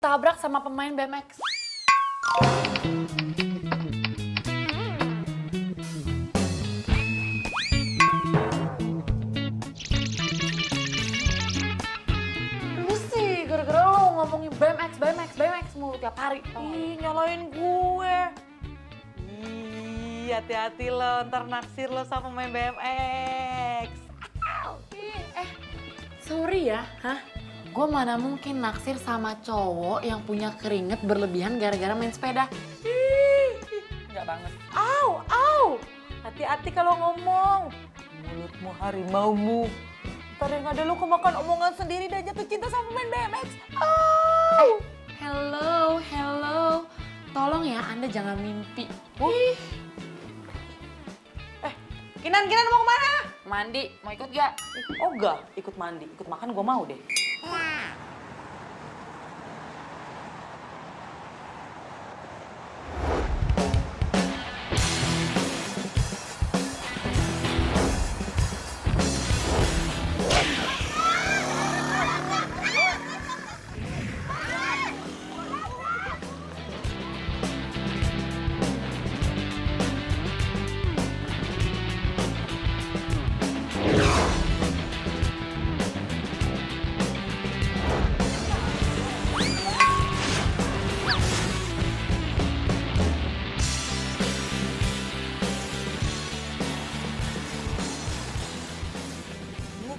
tabrak sama pemain BMX. Lu sih gara-gara lo ngomongin BMX mulu tiap hari. Ih, nyalain gue. Ih, hati-hati lo, ntar naksir lo sama main BMX. Sorry ya, gue mana mungkin naksir sama cowok yang punya keringet berlebihan gara-gara main sepeda. Enggak banget. Au. Hati-hati kalau ngomong. Mulutmu harimaumu. Ntar yang ada lu kemakan omongan sendiri dan jatuh cinta sama main BMX. Au. Hello. Tolong ya, Anda jangan mimpi. Kinan mau kemana? Mandi, mau ikut gak? Oh enggak, ikut mandi, ikut makan gue mau deh.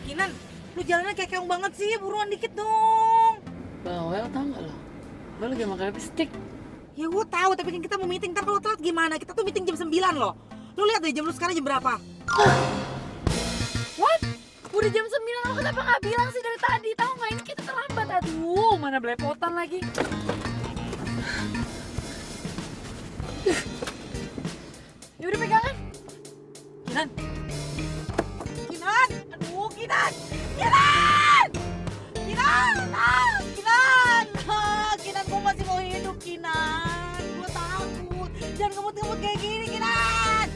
Kinan, lu jalannya kayak keong banget sih, buruan dikit dong. Bawel tau gak lo? Lo lagi makan lipstick. Ya gue tahu, tapi kan kita mau meeting, ntar kalau telat gimana? Kita tuh meeting jam 9 loh. Lu lihat deh jam lu sekarang jam berapa? What? Udah jam 9, lo kenapa gak bilang sih dari tadi? Tahu gak ini kita terlambat, aduh mana belepotan lagi. Yaudah pegangan. Kinan, gue masih mau hidup, Kinan. Gue takut. Jangan ngemut-ngemut kayak gini, Kinan.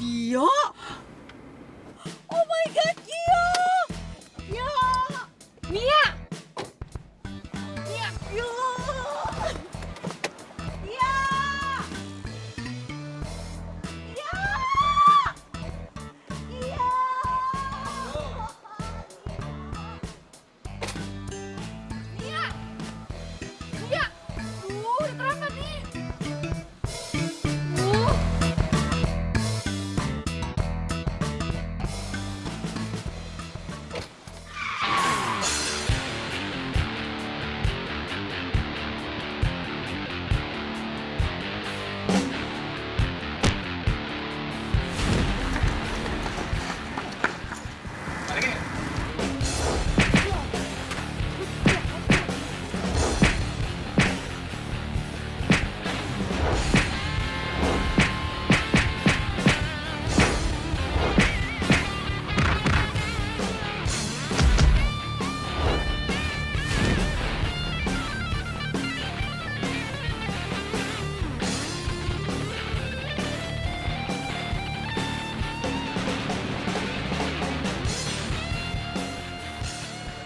Gio? Oh my God, Gio! Gio! Mia! Gio! Gio! Gio! Gio! Gio! Mia! Mia! Udah terlambat nih.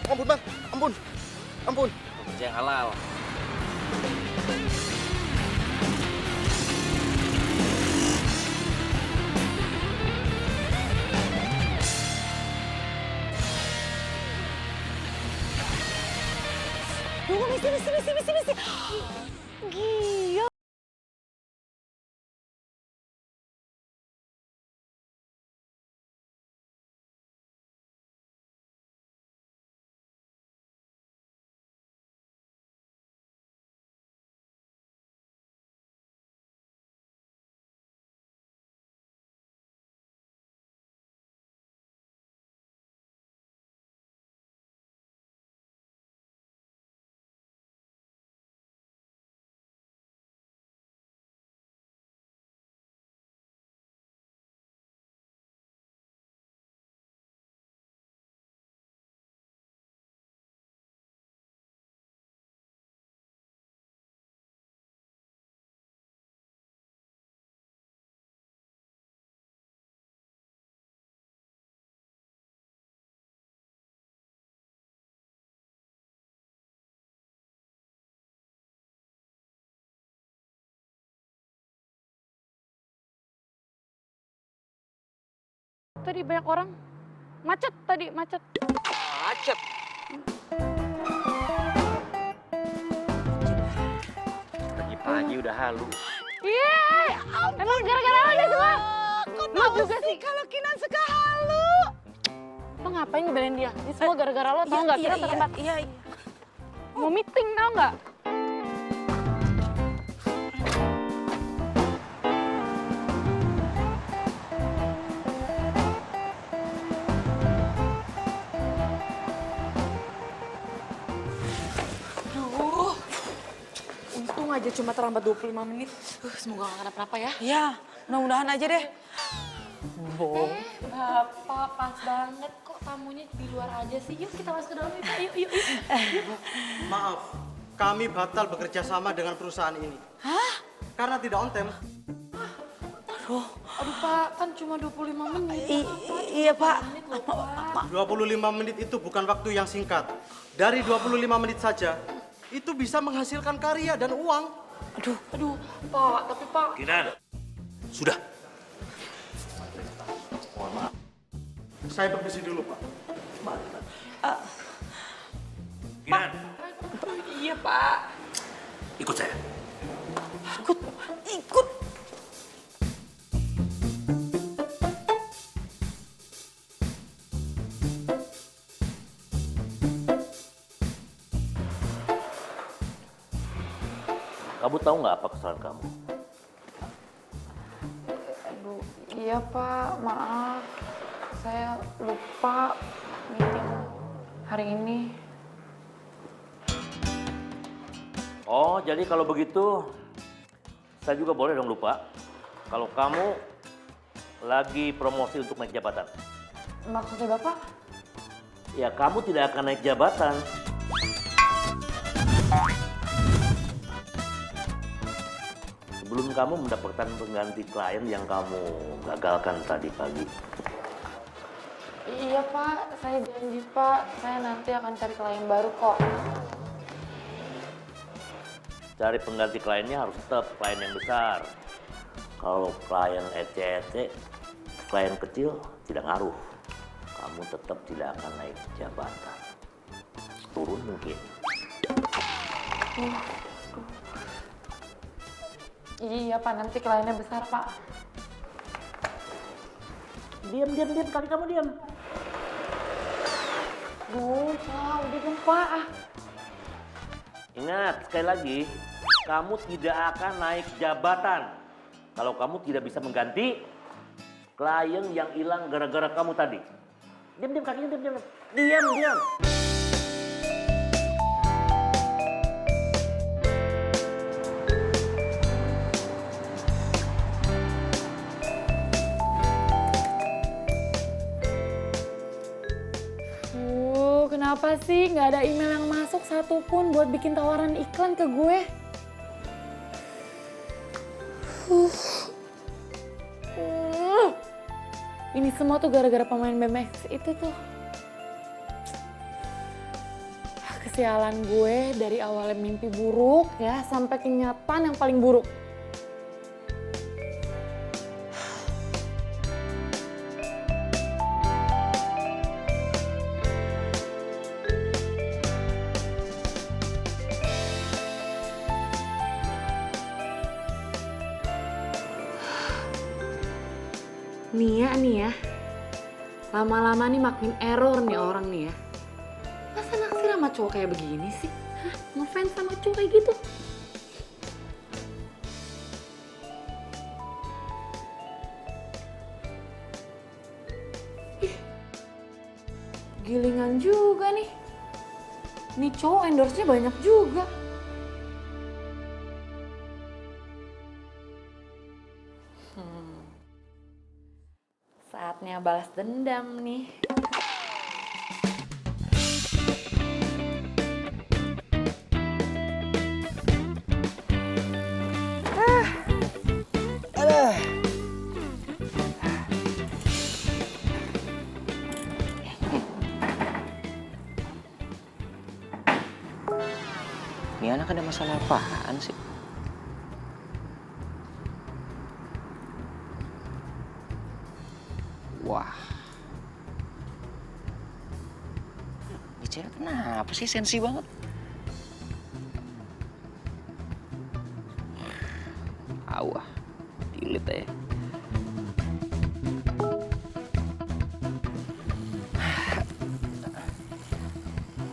Ampun bang, ampun. Kerja yang halal. Tunggu, misi. Gio! tadi banyak orang. Macet tadi, macet. Macet. Pagi-pagi udah halu. Iya, emang gara-gara lo deh semua. Kok Lu tahu juga sih kalau Kinan suka halu? Lo ngapain ngebelain dia? Ini semua gara-gara lo, tau nggak? Kita terlambat. Iya. Mau meeting, tau nggak? Aduh, untung aja cuma terlambat 25 menit. Semoga gak kenapa-napa ya. Ya, mudah-mudahan aja deh. Bapak pas banget kok tamunya di luar aja sih. Yuk kita masuk ke dalam yuk, Pak. Yuk. Maaf, kami batal bekerja sama dengan perusahaan ini. Hah? Karena tidak on time. Aduh Pak, kan cuma 25 menit. Iya, Pak. 25 menit itu bukan waktu yang singkat. Dari 25 menit saja, itu bisa menghasilkan karya dan uang. Aduh, Pak, tapi Pak. Kinan, sudah. Saya permisi dulu, Pak. Kinan, Iya, Pak. ikut saya. Ikut. Kamu tahu nggak apa kesalahan kamu? Aduh, iya Pak, maaf. Saya lupa meeting hari ini. Oh, jadi kalau begitu, saya juga boleh dong lupa. Kalau kamu lagi promosi untuk naik jabatan. Maksudnya Bapak? Ya, kamu tidak akan naik jabatan. Sebelum kamu mendapatkan pengganti klien yang kamu gagalkan tadi pagi. Iya Pak, saya janji Pak, saya nanti akan cari klien baru kok. Cari pengganti kliennya harus tetap klien yang besar. Kalau klien ece-ece, klien kecil tidak ngaruh. Kamu tetap tidak akan naik jabatan. Turun mungkin. Iya Pak, nanti kliennya besar Pak. Diam, kaki kamu diam. Duh Pak, udah dong Pak. Ingat, sekali lagi, kamu tidak akan naik jabatan. Kalau kamu tidak bisa mengganti klien yang hilang gara-gara kamu tadi. Diam, kakinya diam. Diam. Kenapa sih nggak ada email yang masuk satupun buat bikin tawaran iklan ke gue? Ini semua tuh gara-gara pemain BMX itu tuh. Kesialan gue dari awalnya mimpi buruk ya sampai kenyataan yang paling buruk. Nih ya, lama-lama nih makin error nih orang nih ya. Masa naksir sama cowok kayak begini sih? Hah? Ngefans sama cowok kayak gitu? Ih, gilingan juga nih. Nih cowok endorse-nya banyak juga. Saatnya balas dendam nih. Ini anak ada masalah apaan sih? Wah, cewek kenapa sih sensi banget? Awah, delete aja.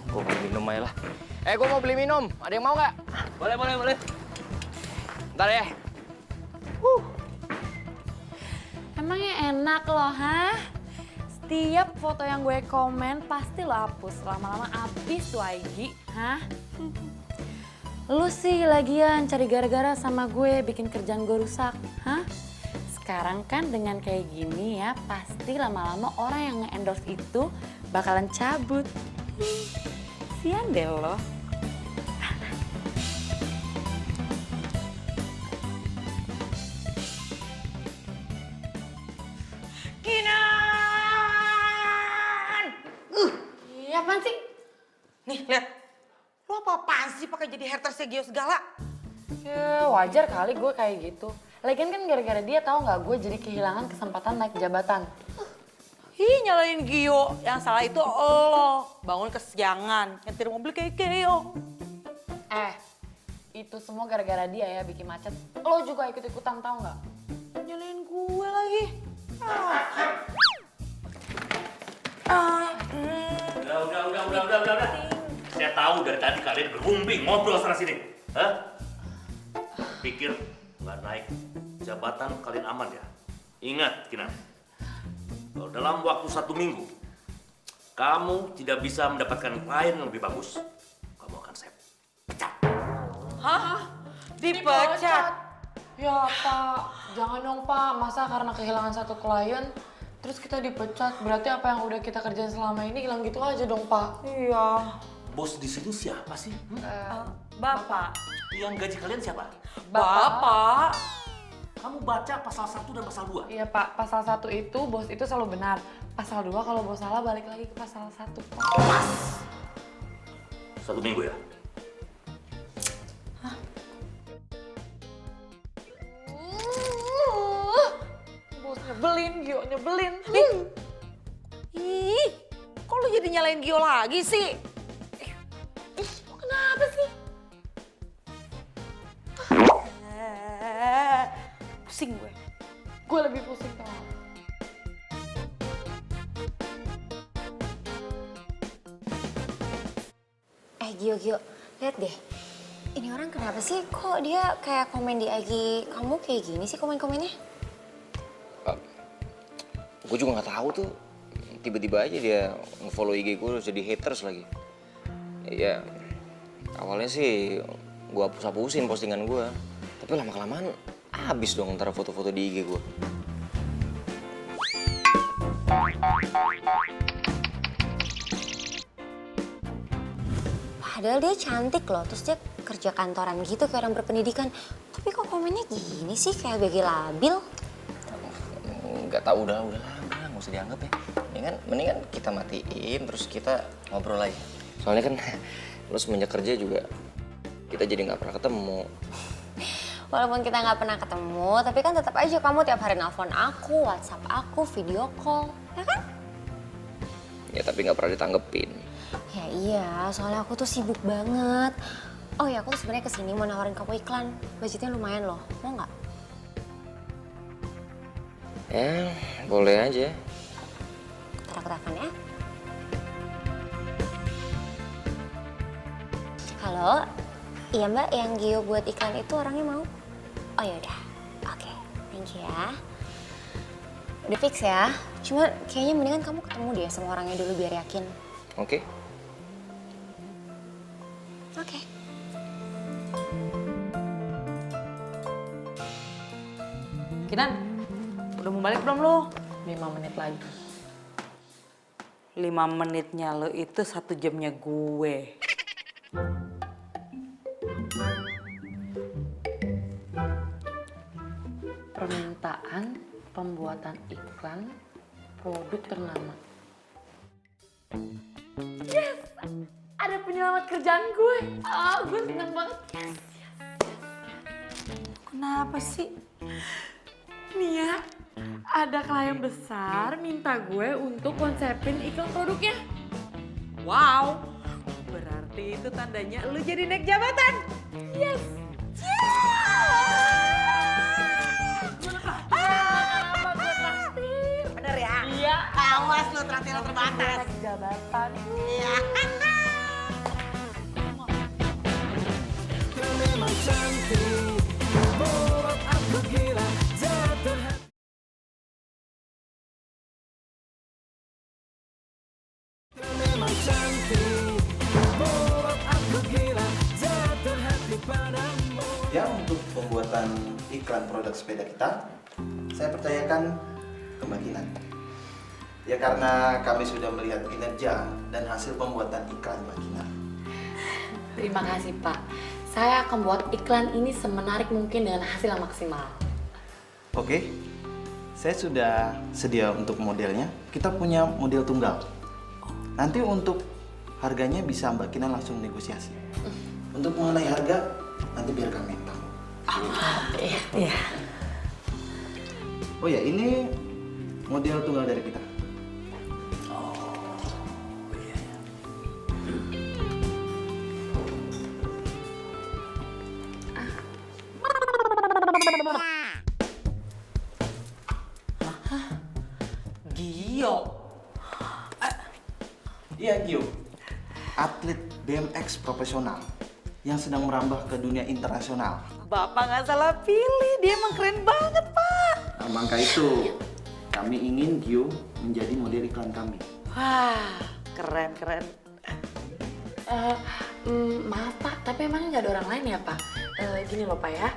Gue mau minum aja lah. Gue mau beli minum. Ada yang mau nggak? Boleh, boleh, boleh. Ntar ya. Emangnya enak loh, hah? Setiap foto yang gue komen pasti lo hapus. Lama-lama abis tuh IG, hah? Lu sih lagian cari gara-gara sama gue bikin kerjaan gue rusak, hah? Sekarang kan dengan kayak gini ya, pasti lama-lama orang yang nge-endorse itu bakalan cabut. Sian deh lo. Kinan! Iya, apaan sih? Nih, lihat. Lo apa-apaan sih pakai jadi hatersnya Gio segala? Ya wajar kali gue kayak gitu. Lagian kan gara-gara dia tahu nggak gue jadi kehilangan kesempatan naik jabatan. Ih, nyalain Gio. Yang salah itu lo. Bangun kesiangan, nyetir mobil kayak Gio. Itu semua gara-gara dia ya bikin macet. Lo juga ikut-ikutan tahu nggak? Nyalain gue lagi. Udah. Saya tahu dari tadi kalian berunding ngobrol sana sini. Hah? Pikir nggak naik jabatan kalian aman ya? Ingat, Kinan. Kalau dalam waktu 1 minggu, kamu tidak bisa mendapatkan klien yang lebih bagus, kamu akan saya pecat. Hah? Dipecat? Ya Pak, jangan dong Pak. Masa karena kehilangan satu klien, terus kita dipecat. Berarti apa yang udah kita kerjain selama ini hilang gitu aja dong Pak. Iya. Bos di sini siapa sih? Bapak. Yang gaji kalian siapa? Bapak. Kamu baca pasal 1 dan pasal 2. Iya Pak, pasal 1 itu bos itu selalu benar. Pasal 2 kalau bos salah balik lagi ke pasal 1 Pak. 1 minggu ya? Bos nyebelin, Gio nyebelin. Ih, kok lu jadi nyalain Gio lagi sih? Kenapa sih? Pusing gue. Gue lebih pusing tau. Gio, lihat deh. Ini orang kenapa sih? Kok dia kayak komen di IG kamu kayak gini sih komen-komennya? Gue juga nggak tahu tuh. Tiba-tiba aja dia nge-follow IG gue terus jadi haters lagi. Ya, awalnya sih gue hapus-hapusin postingan gue. Tapi lama-kelamaan habis dong antara foto-foto di IG gue. Padahal dia cantik loh, terus dia kerja kantoran gitu kayak orang berpendidikan. Tapi kok komennya gini sih, kayak BG labil? Nggak tahu, udah nggak usah dianggap ya. Mendingan kita matiin terus kita ngobrol aja. Soalnya kan lo semenjak kerja juga kita jadi nggak pernah ketemu. Walaupun kita nggak pernah ketemu, tapi kan tetap aja kamu tiap hari nelfon aku, WhatsApp aku, video call, ya kan? Ya tapi nggak pernah ditanggepin. Ya iya, soalnya aku tuh sibuk banget. Oh ya, aku tuh sebenarnya kesini mau nawarin kamu iklan. Budgetnya lumayan loh, mau nggak? Ya, boleh aja. Ntar aku telepon ya. Halo, iya mbak, yang Gio buat iklan itu orangnya mau? Oh yaudah, oke, thank you ya. Udah fix ya, cuma kayaknya mendingan kamu ketemu deh sama orangnya dulu biar yakin. Oke. Oke. Kinan, udah mau balik belum lo? 5 menit lagi. 5 menitnya lo itu 1 jamnya gue. Permintaan pembuatan iklan produk ternama. Yes! Ada penyelamat kerjaan gue. Gue seneng banget. Yes. Kenapa sih? Nia, ada klien besar minta gue untuk konsepin iklan produknya. Wow, Berarti itu tandanya lu jadi naik jabatan. Yes. Bener ya? Iya. Awas lu traktir terbatas. Naik jabatan. Iya. Ya, untuk pembuatan iklan produk sepeda kita, saya percayakan ke Mbak Kinan. Ya karena kami sudah melihat kinerja dan hasil pembuatan iklan Mbak Kinan. Terima kasih Pak. Saya akan buat iklan ini semenarik mungkin dengan hasil yang maksimal. Oke, saya sudah sedia untuk modelnya. Kita punya model tunggal. Nanti untuk harganya bisa Mbak Kinan langsung negosiasi. Untuk mengenai harga, nanti biar kami yang tahu. Iya. Oh ya, ini model tunggal dari kita. Gio. Iya, Gio. Atlet BMX profesional yang sedang merambah ke dunia internasional. Bapak nggak salah pilih, dia emang keren banget, Pak. Nah, maka itu kami ingin Gio menjadi model iklan kami. Wah, keren. Maaf Pak, tapi emangnya nggak ada orang lain ya Pak? Gini loh Pak ya,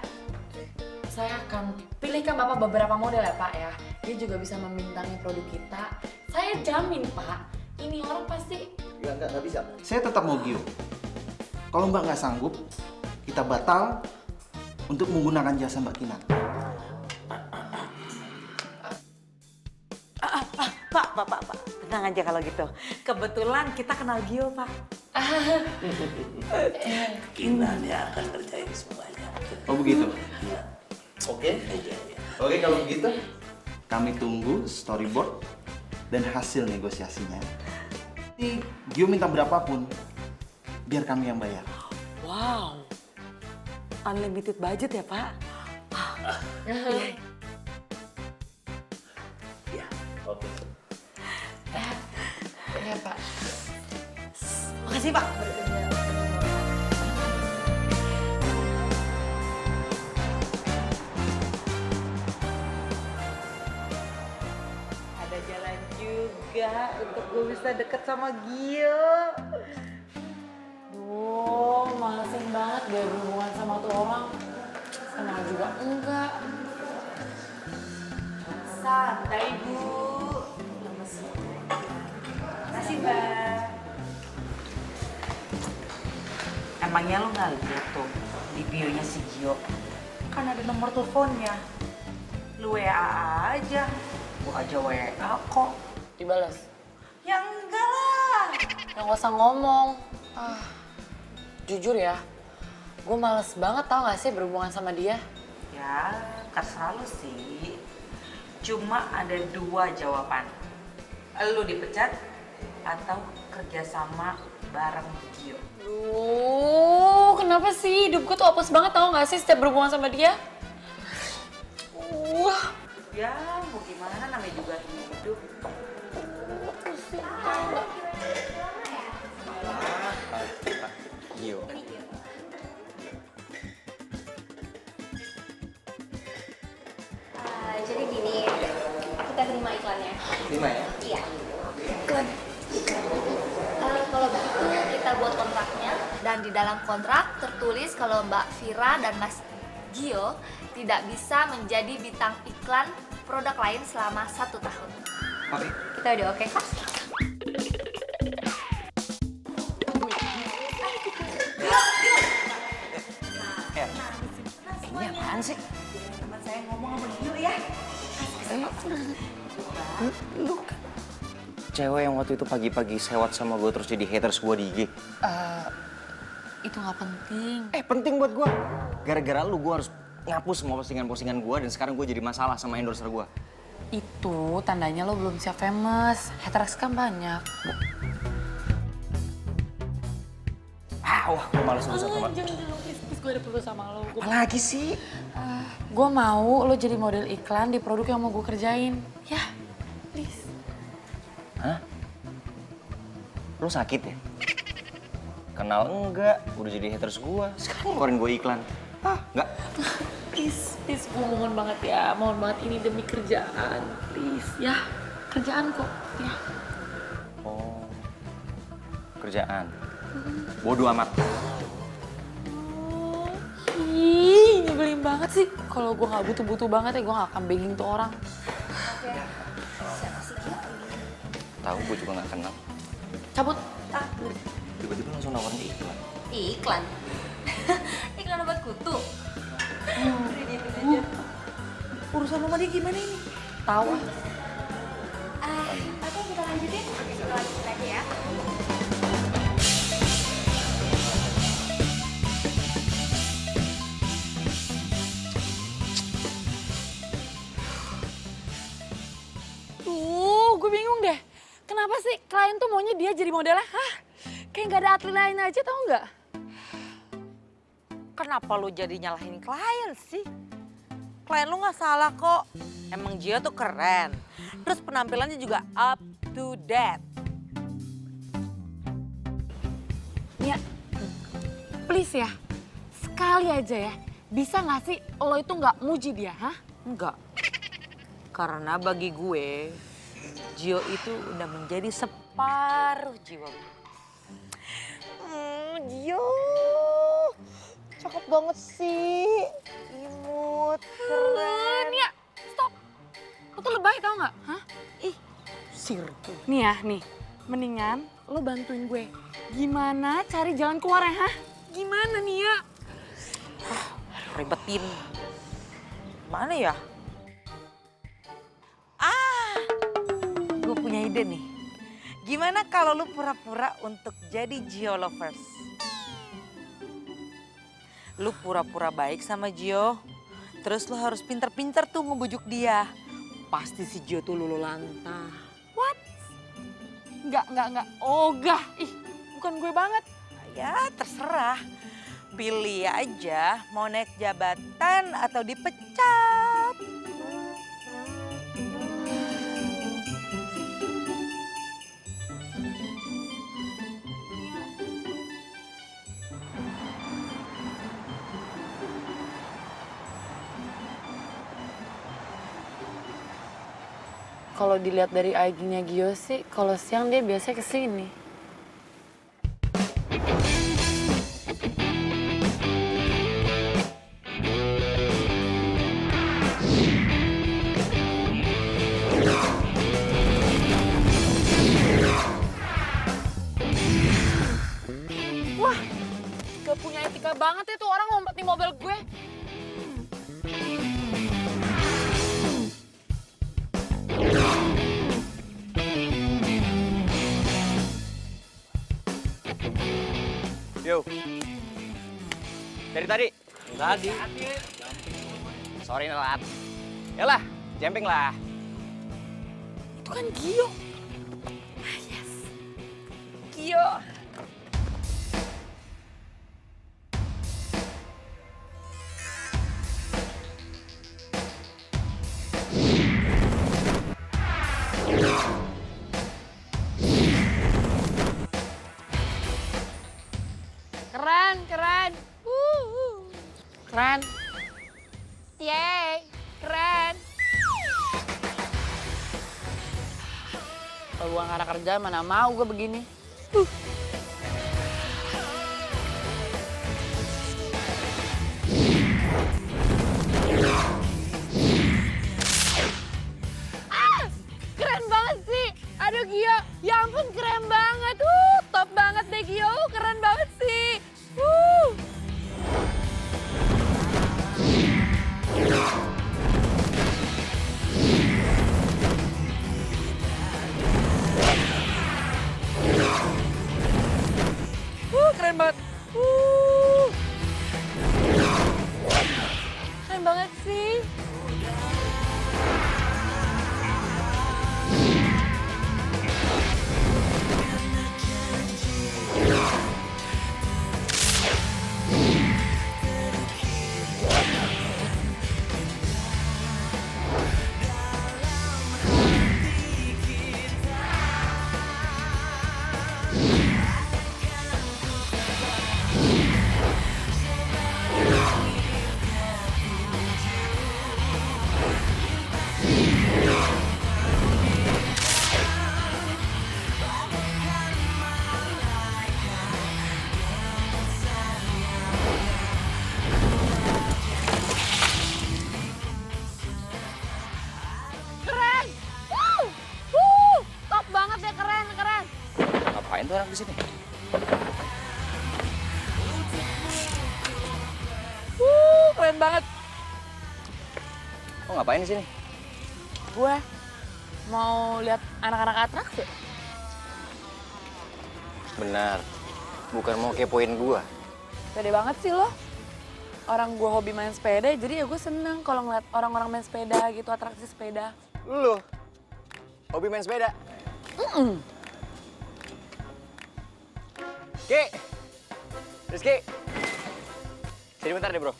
saya akan pilihkan Bapak beberapa model ya Pak ya. Dia juga bisa membintangi produk kita. Saya jamin Pak, ini orang pasti... Nggak bisa. Saya tetap mau Gio. Kalau Mbak nggak sanggup, kita batal untuk menggunakan jasa Mbak Kinan. Pak. Tenang aja kalau gitu. Kebetulan kita kenal Gio, Pak. Kinan yang akan kerjain semuanya. Oh begitu? Iya. Oke. Iya. Oke, kalau begitu kami tunggu storyboard dan hasil negosiasinya. Nanti Gio minta berapapun, biar kami yang bayar. Wow. Unlimited budget ya, Pak? Iya. Oke. Iya Pak. Makasih, Pak. Ada jalan juga untuk gue bisa deket sama Gio. Duh, malesin banget dia berhubungan sama tuh orang. Kenal juga enggak. Santai, Bu. Makasih, Mbak. Emangnya lo nggak lihat tuh di bio-nya si Gio? Kan ada nomor teleponnya. Lu WA aja. Gua aja WA kok. Dibalas. Ya enggak lah. Yang gak usah ngomong. Jujur ya, gue males banget tau gak sih berhubungan sama dia. Ya, terserah lu sih. Cuma ada dua jawaban. Lu dipecat atau kerjasama bareng Gio. Kenapa sih hidup gue tuh apes banget tau gak sih setiap berhubungan sama dia? Ya, mau gimana namanya juga hidup. Gio. Jadi gini, kita terima iklannya. Terima ya? Iya. Kalau begitu kita buat kontraknya dan di dalam kontrak tertulis kalau Mbak Vira dan Mas Gio tidak bisa menjadi bintang iklan produk lain selama 1 tahun. Oke. Kita udah oke kan? Ini apaan sih? Teman saya ngomong sama Gio ya. Cewek yang waktu itu pagi-pagi sewot sama gue terus jadi haters gue di IG. Itu gak penting. Penting buat gue. Gara-gara lu gue harus ngapus semua postingan-postingan gue dan sekarang gue jadi masalah sama endorser gue. Itu tandanya lo belum siap famous. Haters kan banyak. Wah, gue males urusan sama... Jangan, please, gue ada perlu sama lo. Apa lagi sih? Gue mau lo jadi model iklan di produk yang mau gue kerjain. Ya, please. Hah? Lo sakit ya? Kenal enggak, udah jadi haters gue. Sekarang ngeluarin gue iklan. Enggak? Please, gue mohon banget ya. Mohon banget ini demi kerjaan. Please, ya. Kerjaan kok, ya. Oh, kerjaan. Bodoh amat. Ih, nyebelin banget sih. Kalau gue nggak butuh-butuh banget ya, gue nggak akan begging tuh orang. Tahu gue juga nggak kenal. Cabut. Tiba-tiba langsung nawarin iklan. Iklan? Iklan obat kutu? Urusan lo sama dia gimana ini? Tahu. Oke, kita lanjutin. Kita lanjutin aja ya. Gue bingung deh. Kenapa sih klien tuh maunya dia jadi modelnya? Hah? Kayak nggak ada atlet lain aja, tau nggak? Kenapa lu jadi nyalahin klien sih? Klien lu nggak salah kok. Emang Gio tuh keren. Terus penampilannya juga up to date. Ya, please ya. Sekali aja ya. Bisa nggak sih lo itu nggak muji dia, hah? Enggak. Karena bagi gue, Gio itu udah menjadi separuh jiwa gue. Gio, cakep banget sih. Imut, keren. Ya, stop. Lo tuh lebay tau nggak? Hah? Sirtu. Nih ya, nih. Mendingan lo bantuin gue. Gimana cari jalan keluarnya, hah? Gimana nih ya? Ribetin. Mana ya? Gue punya ide nih. Gimana kalau lu pura-pura untuk jadi Gio lovers? Lu pura-pura baik sama Gio, terus lu harus pinter-pinter tuh ngebujuk dia. Pasti si Gio tuh lulu lantah. What? Enggak. Ogah. Ih, bukan gue banget. Ya terserah. Pilih aja mau naik jabatan atau dipecat. Kalau dilihat dari IG-nya Gio sih, kalau siang dia biasanya kesini. Wah, gak punya etika banget ya tuh orang ngumpet di mobil gue. Yo. Dari tadi? Tadi. Sorry nelat. Yalah, jemping lah. Itu kan Gio. Yes. Gio. Keren. Keren. Yeay, keren. Kalau bukan karena kerja mana mau gue begini. Keren banget sih. Aduh Gio, ya ampun keren banget. Top banget deh Gio, keren banget sih. Keren banget. Keren banget sih. Ngapain tuh anak di sini? Keren banget. Lo ngapain di sini? Gue mau lihat anak-anak atraksi. Benar. Bukan mau kepoin gua. Pede banget sih lo. Orang gue hobi main sepeda, jadi ya gue seneng kalau ngeliat orang-orang main sepeda gitu, atraksi sepeda. Lu hobi main sepeda? Ki, Rizky, sini bentar deh bro.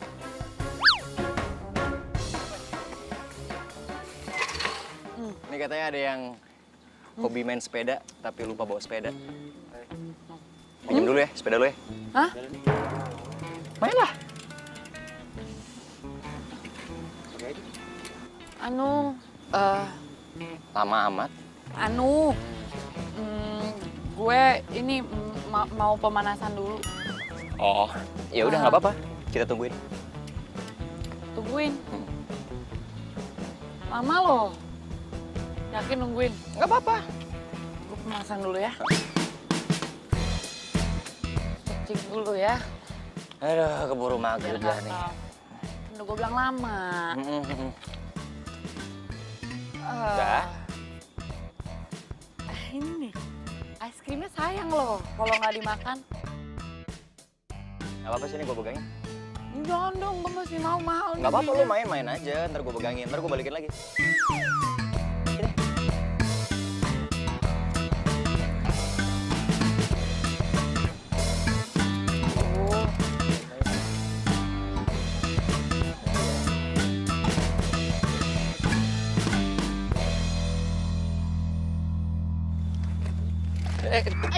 Ini katanya ada yang hobi main sepeda tapi lupa bawa sepeda. Pinjam dulu ya sepeda lu ya. Hah? Main lah. Lama amat. Gue ini mau pemanasan dulu. Oh, ya udah nggak apa-apa. Kita tungguin. Tungguin. Lama loh. Yakin nungguin? Nggak apa-apa. Gue pemanasan dulu ya. Cek dulu ya. Aduh, keburu maghrib lah nih. Udah gue bilang lama. Udah. Ini nih, es krimnya sayang loh kalau nggak dimakan. Nggak apa-apa sini gue pegangin. Jangan dong, gue masih mau mahal. Nggak apa-apa, lu main-main aja. Ntar gue pegangin, ntar gue balikin lagi. Sini.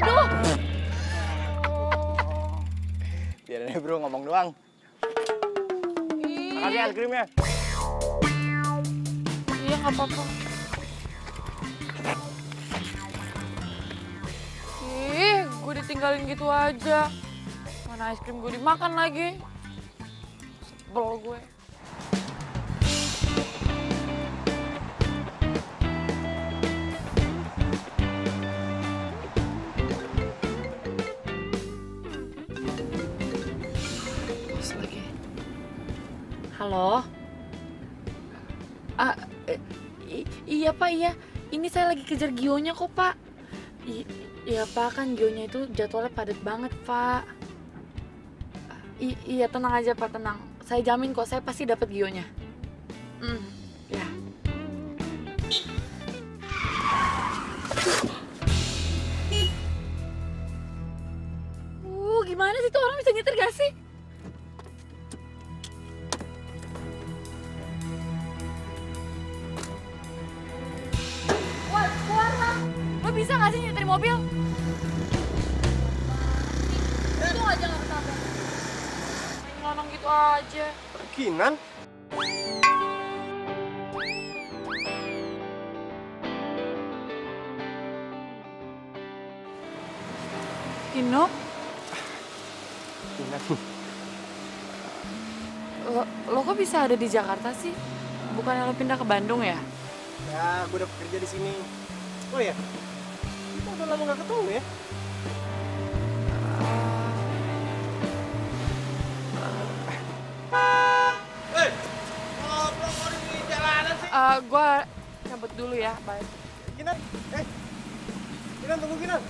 Aduh, Biarin aja bro, ngomong doang. Makasih es krimnya. iya nggak apa-apa. Ih, gue ditinggalin gitu aja. Mana es krim gue dimakan lagi. Sebel gue. Halo? Iya Pak, iya. Ini saya lagi kejar Gionya kok Pak. Iya Pak, kan Gionya itu jadwalnya padat banget Pak. Iya tenang aja Pak, tenang. Saya jamin kok, saya pasti dapat Gionya. Ya. Gimana sih tuh orang bisa nyetir gak sih? Lo bisa gak sih nyetir mobil? Itu aja gak ketabrak. Ngelonong gitu aja. Kinan? Kino? Lo kok bisa ada di Jakarta sih? Bukannya lo pindah ke Bandung ya? Ya, gue udah bekerja di sini. Oh ya, kita udah lama gak ketemu ya? Gue cabut dulu ya, bye. Kinan, Kinan tunggu Kinan.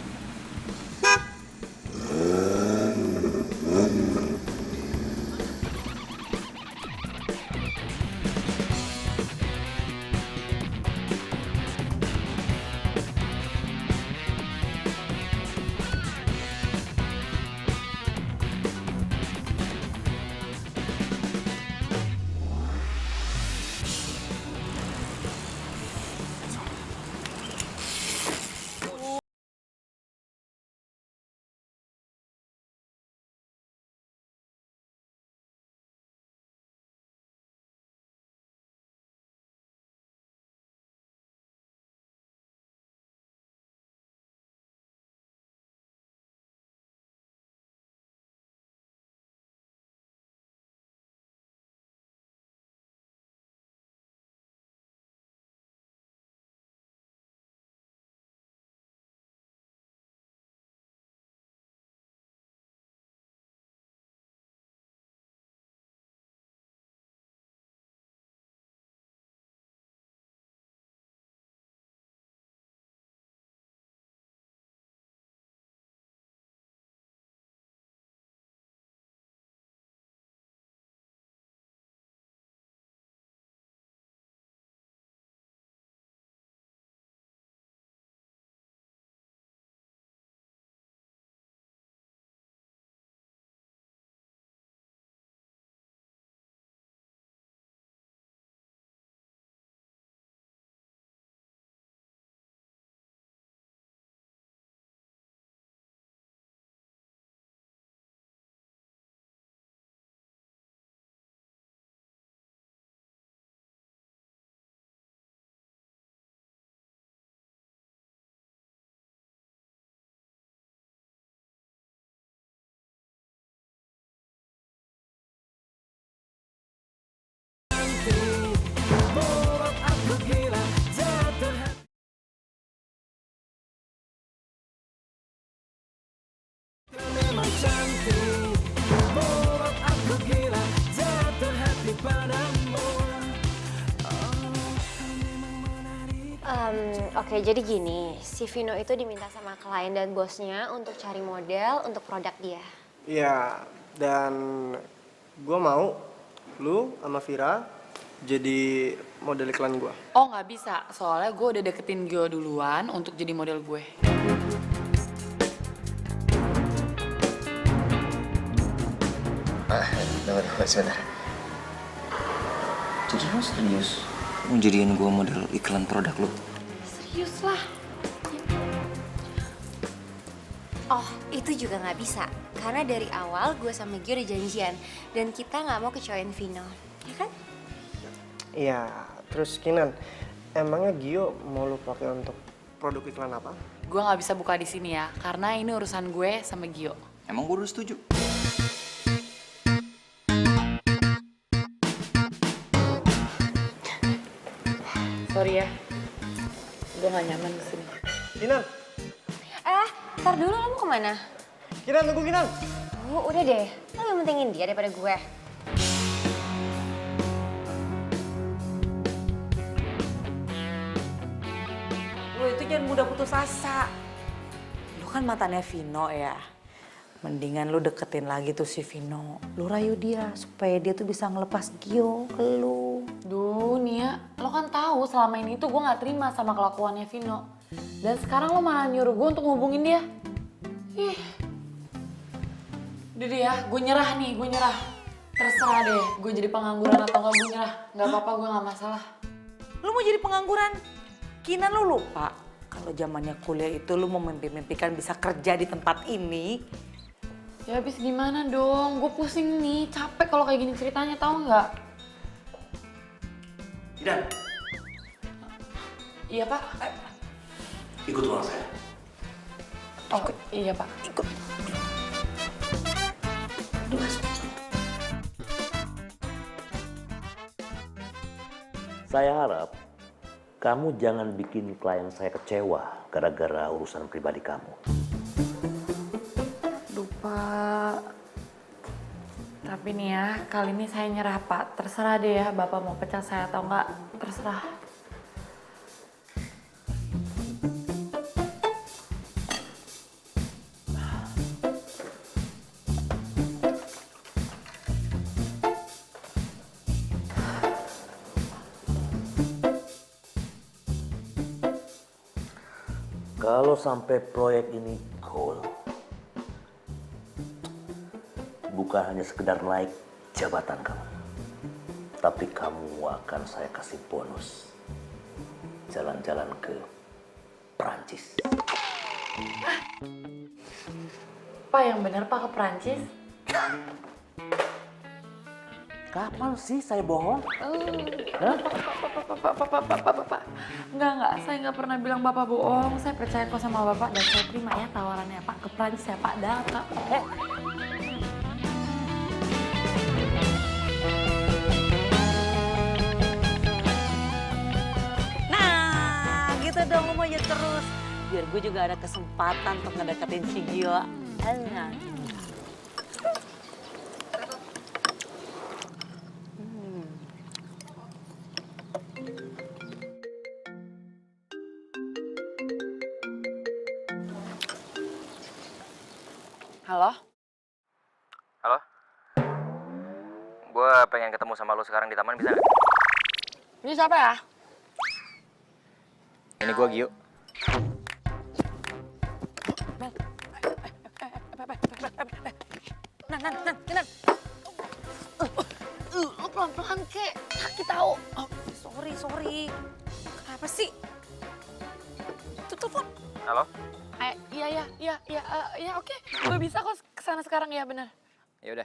Oke, jadi gini, si Vino itu diminta sama klien dan bosnya untuk cari model untuk produk dia. Iya, dan gue mau lu sama Vira jadi model iklan gue. Oh nggak bisa, soalnya gue udah deketin Gio duluan untuk jadi model gue. Tunggu, sebentar. Jadi lo serius? Mau jadiin gue model iklan produk lo? Serius lah. Oh, itu juga nggak bisa. Karena dari awal gue sama Gio udah janjian. Dan kita nggak mau kecewain Vino. Ya kan? Iya, terus Kinan, emangnya Gio mau lu pakai untuk produk iklan apa? Gue nggak bisa buka di sini ya, karena ini urusan gue sama Gio. Emang gue udah setuju. Sorry ya, gue gak nyaman di sini. Kinan, Ntar dulu lo mau kemana? Kinan tunggu Kinan. Oh, udah deh. Lo lebih pentingin dia daripada gue. Lu itu jangan mudah putus asa. Lu kan mantannya Vino ya. Mendingan lu deketin lagi tuh si Vino. Lu rayu dia supaya dia tuh bisa ngelepas Gio ke lu. Duh Nia, lo kan tahu selama ini tuh gue gak terima sama kelakuannya Vino. Dan sekarang lo malah nyuruh gue untuk ngubungin dia. Ih. Udah deh ya, gue nyerah nih, gue nyerah. Terserah deh, gue jadi pengangguran atau enggak, gue nyerah. Gak apa-apa, gue gak masalah. Lu mau jadi pengangguran? Kinan lu lupa. Kalau zamannya kuliah itu lu mau mimpi-mimpikan bisa kerja di tempat ini. Ya habis gimana dong, gue pusing nih, capek kalau kayak gini ceritanya, tahu nggak? Idan, Iya pak. ikut ruang saya. Oh iya pak. Ikut. Saya harap kamu jangan bikin klien saya kecewa gara-gara urusan pribadi kamu. Lupa. Tapi nih ya, kali ini saya nyerah pak. Terserah deh ya, bapak mau pecat saya atau enggak, terserah. Kalau sampai proyek ini goal, bukan hanya sekedar naik jabatan kamu, tapi kamu akan saya kasih bonus jalan-jalan ke Perancis. Pak yang bener pak ke Perancis? Kapan sih saya bohong? Bapak. Enggak, saya nggak pernah bilang bapak bohong. Saya percaya kok sama bapak dan saya terima ya tawarannya pak ke Perancis ya pak. Dah kak. Nah, gitu dong lu maju terus. Biar gue juga ada kesempatan untuk ngedeketin si Gio. Enak. Halo? Halo? Gue pengen ketemu sama lo sekarang di taman, bisa nggak? Ini siapa ya? Ini gue Gio. Nan. Lo pelan-pelan kek, sakit tau. Oh, sorry. Kenapa sih? Tuh telepon. Halo? Iya oke. Gue bisa kok kesana sekarang ya benar. Ya udah.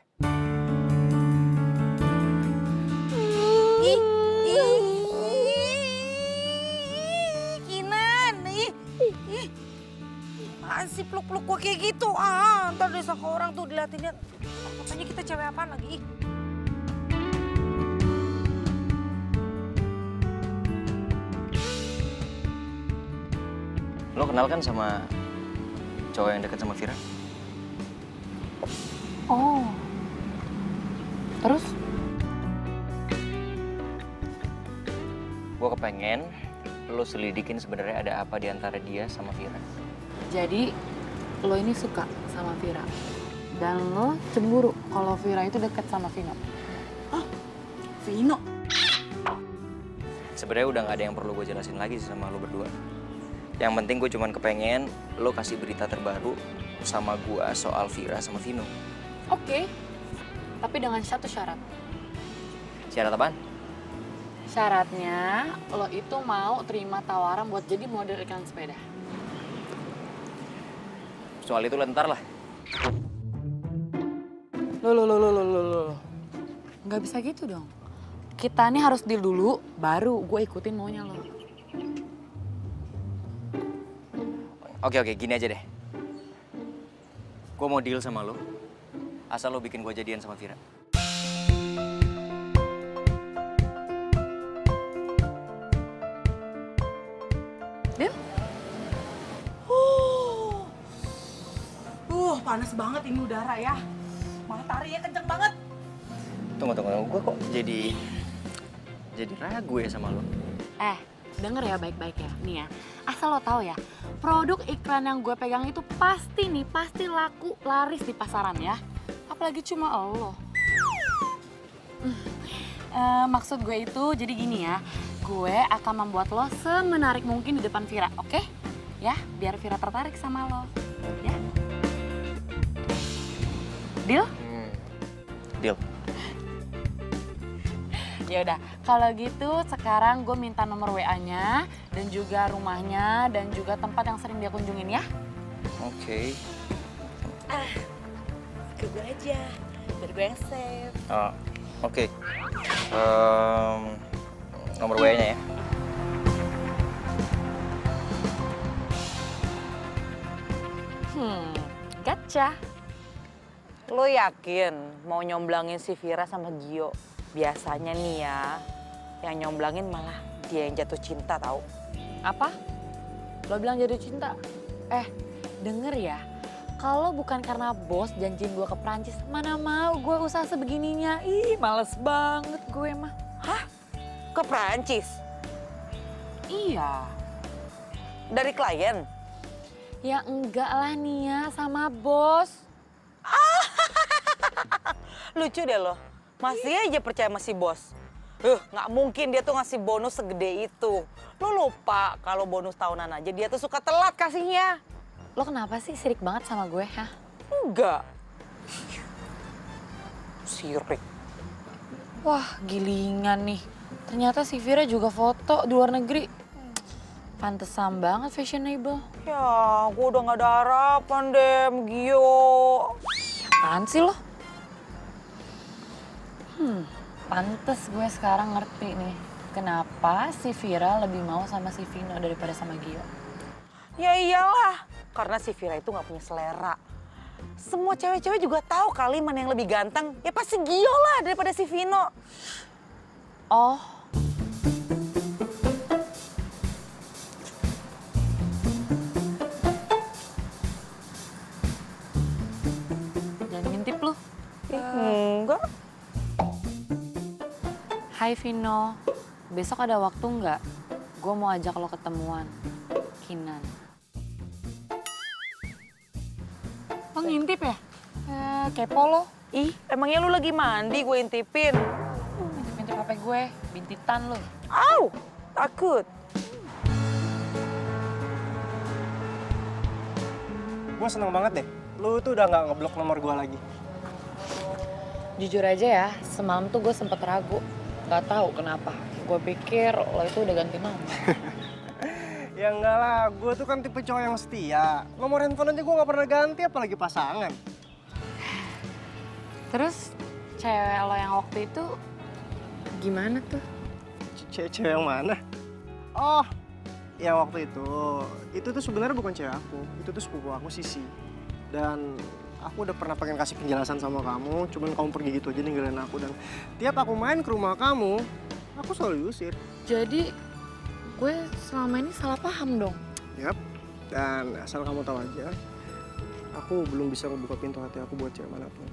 Kinan, apaan sih peluk-peluk gue kayak gitu? Ntar deh sama orang tuh diliatin-liat. Katanya kita cewek apaan lagi? Lo kenal kan sama cowok yang deket sama Vira? Oh. Terus? Gue kepengen lo selidikin sebenarnya ada apa di antara dia sama Vira. Jadi lo ini suka sama Vira dan lo cemburu kalau Vira itu deket sama Vino. Vino. Sebenarnya udah nggak ada yang perlu gue jelasin lagi sih sama lo berdua. Yang penting gue cuman kepengen lo kasih berita terbaru sama gue soal Vira sama Vino. Oke. Tapi dengan satu syarat. Syarat apaan? Syaratnya lo itu mau terima tawaran buat jadi model iklan sepeda. Soal itu lentar lah. Loh. Nggak bisa gitu dong. Kita nih harus deal dulu, baru gue ikutin maunya lo. Oke, gini aja deh. Gue mau deal sama lo, asal lo bikin gue jadian sama Vira. Deal? Panas banget ini udara ya. Mataharinya kenceng banget. Tunggu. Gue kok jadi ragu ya sama lo. Denger ya baik-baik ya. Nih ya, asal lo tahu ya, produk iklan yang gue pegang itu pasti laku laris di pasaran ya. Apalagi cuma lo. Maksud gue itu jadi gini ya, gue akan membuat lo semenarik mungkin di depan Vira, oke? Ya, biar Vira tertarik sama lo. Ya? Deal? Deal. Ya udah, kalau gitu sekarang gue minta nomor WA-nya dan juga rumahnya dan juga tempat yang sering dia kunjungin ya. Oke. Ke gue aja, biar gue yang save. Oke. Nomor WA-nya ya. Gotcha. Lo yakin mau nyomblangin si Vira sama Gio? Biasanya nih ya, yang nyomblangin malah dia yang jatuh cinta tahu. Apa? Lo bilang jatuh cinta? Denger ya, kalau bukan karena bos janjiin gue ke Prancis, mana mau gue usaha sebegininya. Ih, males banget gue mah. Hah? Ke Prancis? Iya. Dari klien? Ya enggak lah Nia, sama bos. Lucu deh lo, masih aja percaya sama si bos. Nggak mungkin dia tuh ngasih bonus segede itu. Lo lupa kalau bonus tahunan aja dia tuh suka telat kasihnya. Lo kenapa sih sirik banget sama gue, hah? Enggak. Sirik. Wah, gilingan nih. Ternyata si Vira juga foto di luar negeri. Pantesan banget fashionable. Ya, gue udah nggak ada harapan deh, Gio. Apaan sih lo? Pantes gue sekarang ngerti nih. Kenapa si Vira lebih mau sama si Vino daripada sama Gio. Ya iyalah, karena si Vira itu nggak punya selera. Semua cewek-cewek juga tahu kali mana yang lebih ganteng. Ya pasti Gio lah daripada si Vino. Oh. Jangan ngintip lu. Enggak. Hai Vino, besok ada waktu nggak? Gue mau ajak lo ketemuan. Kinan. Lo ngintip ya? Kepo lo. Ih, emangnya lu lagi mandi gue intipin? Ngintip HP gue, bintitan lo. Au, takut. Gue seneng banget deh. Lu tuh udah nggak ngeblok nomor gue lagi. Jujur aja ya, semalam tuh gue sempet ragu. Gak tahu kenapa. Gue pikir lo itu udah ganti nomor. Ya enggak lah, gue tuh kan tipe cowok yang setia. Nomor handphone aja gue nggak pernah ganti, apalagi pasangan. Terus cewek lo yang waktu itu gimana tuh? Cewek yang mana? Oh, yang waktu itu tuh sebenarnya bukan cewek aku. Itu tuh sepupu aku, Sisi. Dan aku udah pernah pengen kasih penjelasan sama kamu, cuman kamu pergi gitu aja ninggalin aku. Dan tiap aku main ke rumah kamu, aku selalu diusir. Jadi gue selama ini salah paham dong. Yap, dan asal kamu tahu aja, aku belum bisa ngebuka pintu hati aku buat cewek manapun.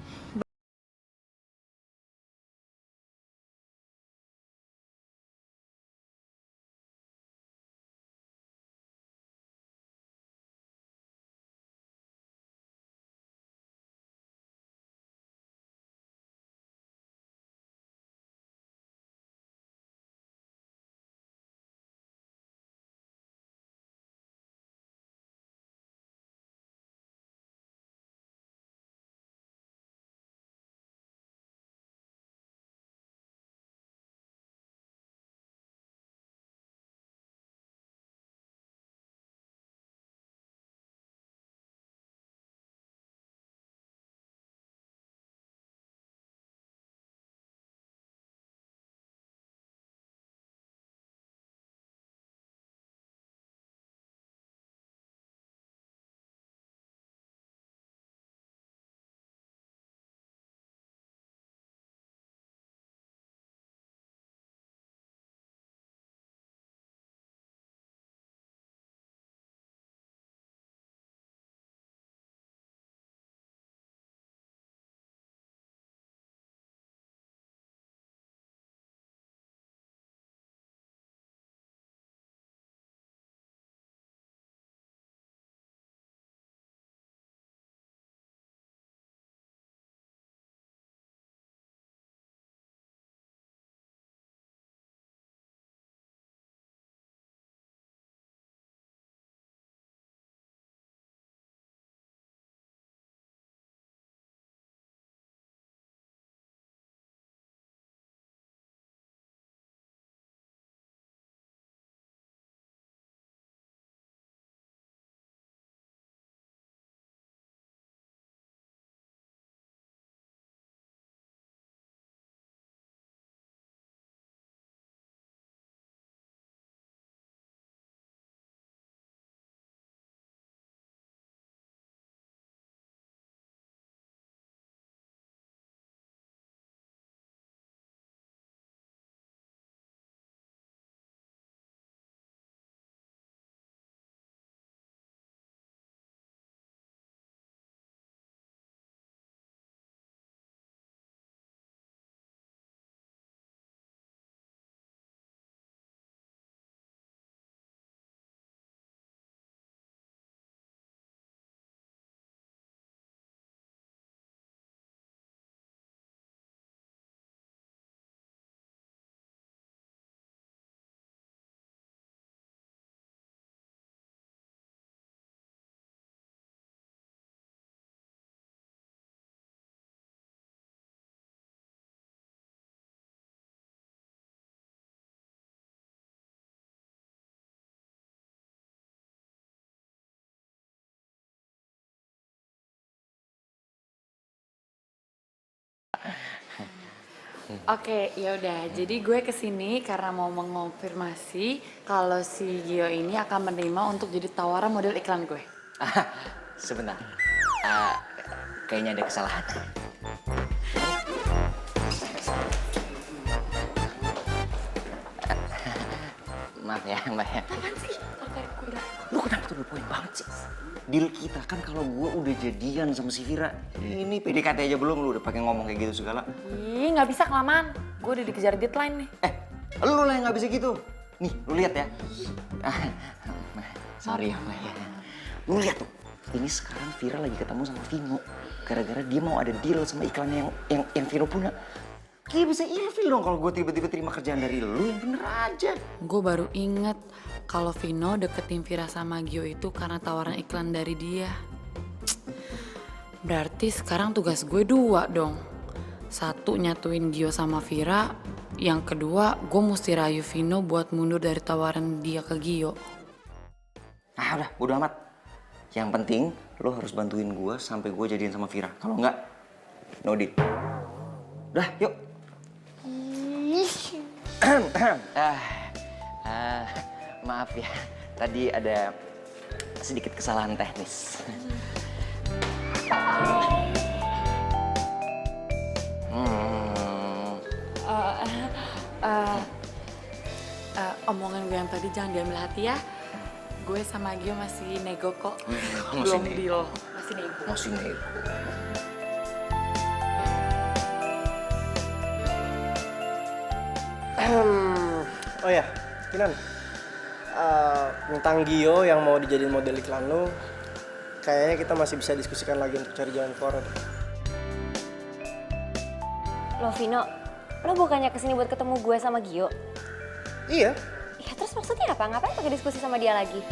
Oke, ya udah. Jadi gue kesini karena mau mengonfirmasi kalau si Gio ini akan menerima untuk jadi tawaran model iklan gue. Sebentar. Kayaknya ada kesalahan. Maaf ya, Mbak ya. Apaan sih? Oke, udah. Lu kenapa tuh poin banget sih? Deal kita kan kalau gue udah jadian sama si Vira. Ini PDKT aja belum, lu udah pakai ngomong kayak gitu segala. Ih, nggak bisa kelamaan. Gue udah dikejar deadline nih. Lu lah yang nggak bisa gitu. Nih, lu lihat ya. Sorry ya, Mbak ya. Lu lihat tuh. Ini sekarang Vira lagi ketemu sama Vino. Gara-gara dia mau ada deal sama iklan yang Vino punya. Kayak bisa ilfil dong kalau gue tiba-tiba terima kerjaan dari lu, yang bener aja. Gue baru inget kalau Vino deketin Vira sama Gio itu karena tawaran iklan dari dia. Berarti sekarang tugas gue dua dong. Satu, nyatuin Gio sama Vira. Yang kedua, gue mesti rayu Vino buat mundur dari tawaran dia ke Gio. Ah udah, bodo amat. Yang penting lo harus bantuin gue sampai gue jadian sama Vira. Kalau enggak, no deal. Udah, yuk. Maaf ya, tadi ada sedikit kesalahan teknis. Omongan gue yang tadi jangan diambil hati ya. Gue sama Gio masih nego kok. Belum deal. Masih nego. Masih nego. Oh ya, Kinan. Tentang Gio yang mau dijadiin model iklan lu, kayaknya kita masih bisa diskusikan lagi untuk cari jalan keluar deh. Lo Vino, lo bukannya kesini buat ketemu gue sama Gio? Iya. Ya terus maksudnya apa? Ngapain pakai diskusi sama dia lagi?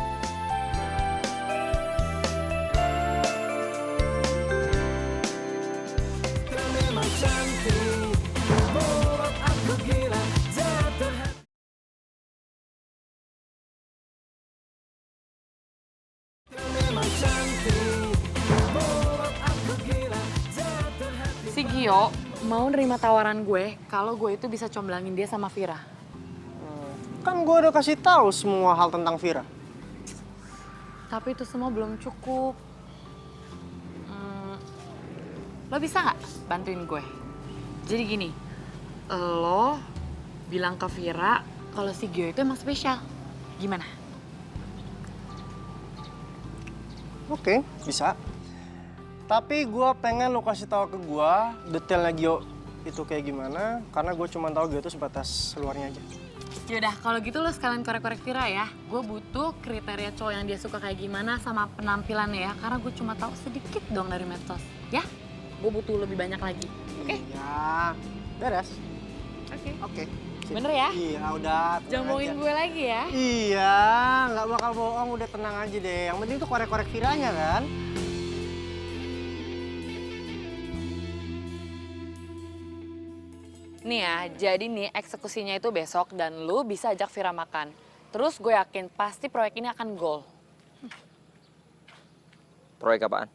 Si Gio mau nerima tawaran gue kalau gue itu bisa comblangin dia sama Vira. Kan gue udah kasih tahu semua hal tentang Vira. Tapi itu semua belum cukup. Lo bisa nggak bantuin gue? Jadi gini, lo bilang ke Vira kalau si Gio itu emang spesial. Gimana? Oke, bisa. Tapi gue pengen lo kasih tahu ke gue detailnya Gio itu kayak gimana, karena gue cuma tahu Gio itu sebatas luarnya aja. Yaudah, kalau gitu lo sekalian korek-korek Vira ya. Gue butuh kriteria cowok yang dia suka kayak gimana sama penampilannya ya. Karena gue cuma tahu sedikit dong dari medsos. Ya, gue butuh lebih banyak lagi. Oke? Iya, beres. Oke. Oke. Bener ya? Iya, udah. tenang Jangan bohongin aja. gue lagi ya. Iya, nggak bakal bohong, udah tenang aja deh. Yang penting tuh korek-korek Viranya kan. Nih ya, jadi nih eksekusinya itu besok dan lu bisa ajak Vira makan. Terus gue yakin pasti proyek ini akan goal. Proyek apaan?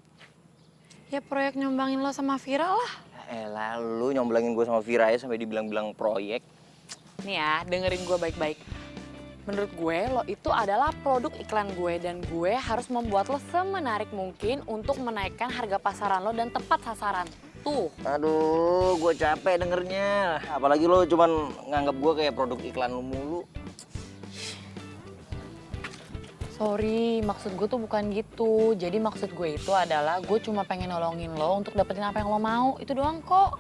Ya proyek nyombangin lo sama Vira lah. Elah, lu nyomblangin gue sama Vira ya sampai dibilang-bilang proyek. Nih ya, dengerin gue baik-baik. Menurut gue, lo itu adalah produk iklan gue dan gue harus membuat lo semenarik mungkin untuk menaikkan harga pasaran lo dan tepat sasaran. Tuh. Aduh, gue capek dengernya. Apalagi lo cuman nganggap gue kayak produk iklan lu mulu. Sorry, maksud gue tuh bukan gitu. Jadi maksud gue itu adalah gue cuma pengen nolongin lo untuk dapetin apa yang lo mau. Itu doang kok.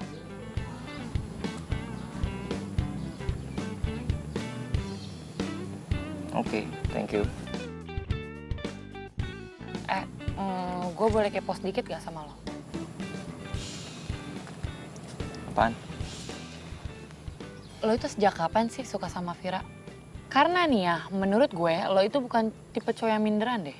Oke, thank you. Gue boleh kepo sedikit gak sama lo? Apaan? Lo itu sejak kapan sih suka sama Vira? Karena nih ya, menurut gue lo itu bukan tipe cowok yang minderan deh.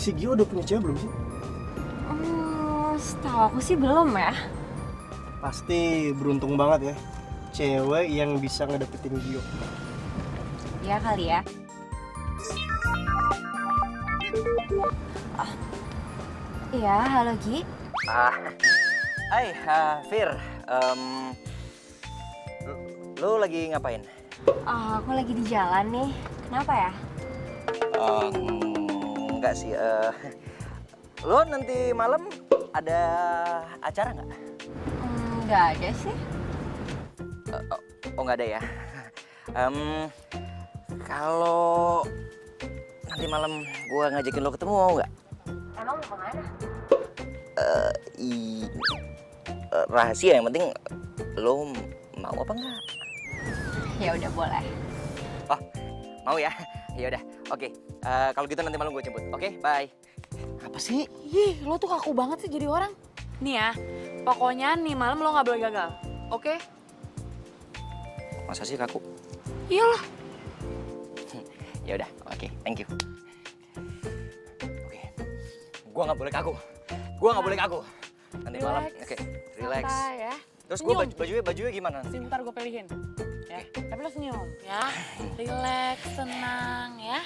si Gio udah punya cewek belum sih? Setahu aku sih belum ya. Pasti beruntung banget ya. Cewek yang bisa ngedapetin Gio. Ya kali ya. Iya, halo Gi. Hai, Fir. Lu lagi ngapain? Aku lagi di jalan nih. Kenapa ya? Enggak sih. Lu nanti malam ada acara nggak? Nggak ada sih. Oh, nggak ada ya. Kalau nanti malam gua ngajakin lo ketemu mau nggak? Emang mau kemana? Rahasia, yang penting lo mau apa enggak? Ya udah boleh. Oh, mau ya? Ya udah. Oke. Kalau gitu nanti malam gue jemput. Oke, bye. Apa sih? Ih, lo tuh kaku banget sih jadi orang. Nih ya, pokoknya nih malam lo nggak boleh gagal, oke? Masa sih kaku? Iyalah. Ya udah, oke, thank you. Oke. Gua nggak boleh kaku. Gua nggak boleh kaku. Nanti malam, oke, relax. Santai ya. Terus gua Senyum. bajunya gimana? Sebentar gue pilihin. Ya, tapi lo senyum ya. Relax, tenang ya.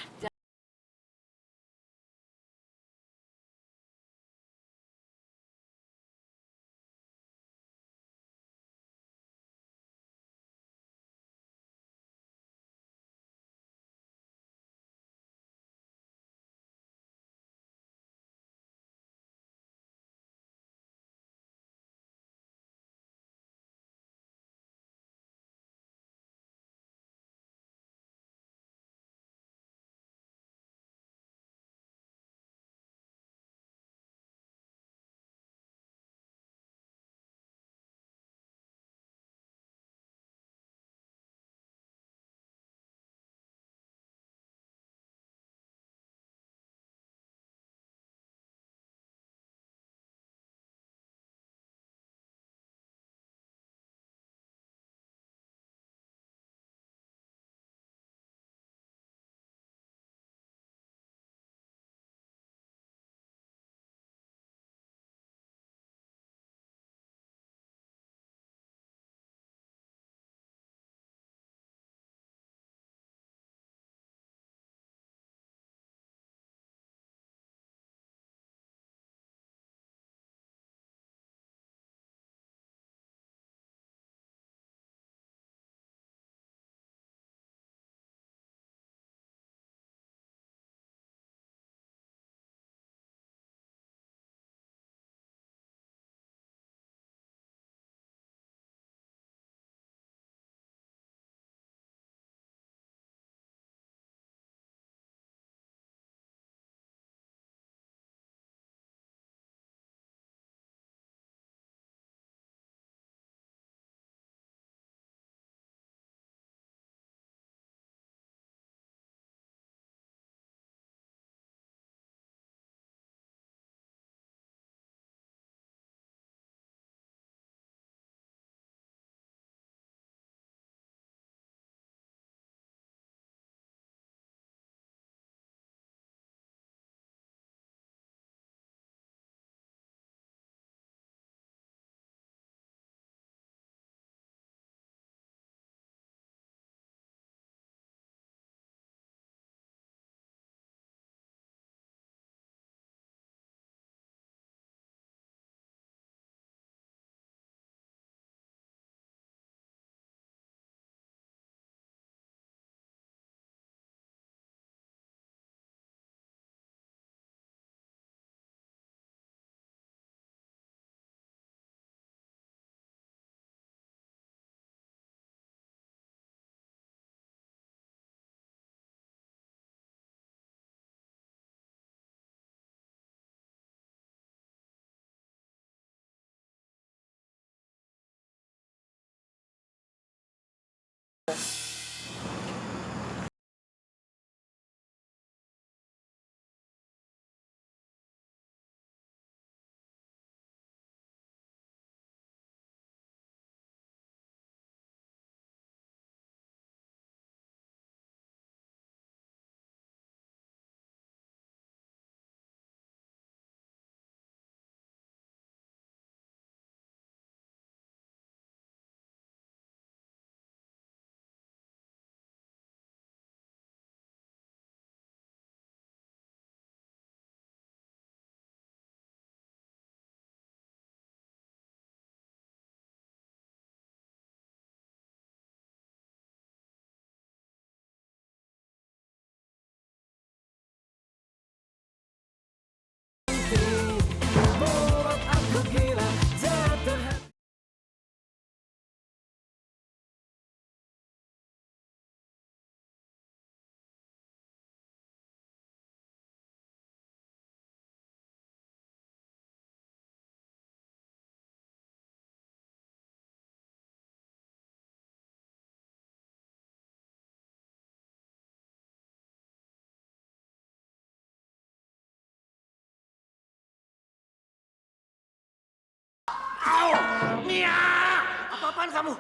apaan kamu?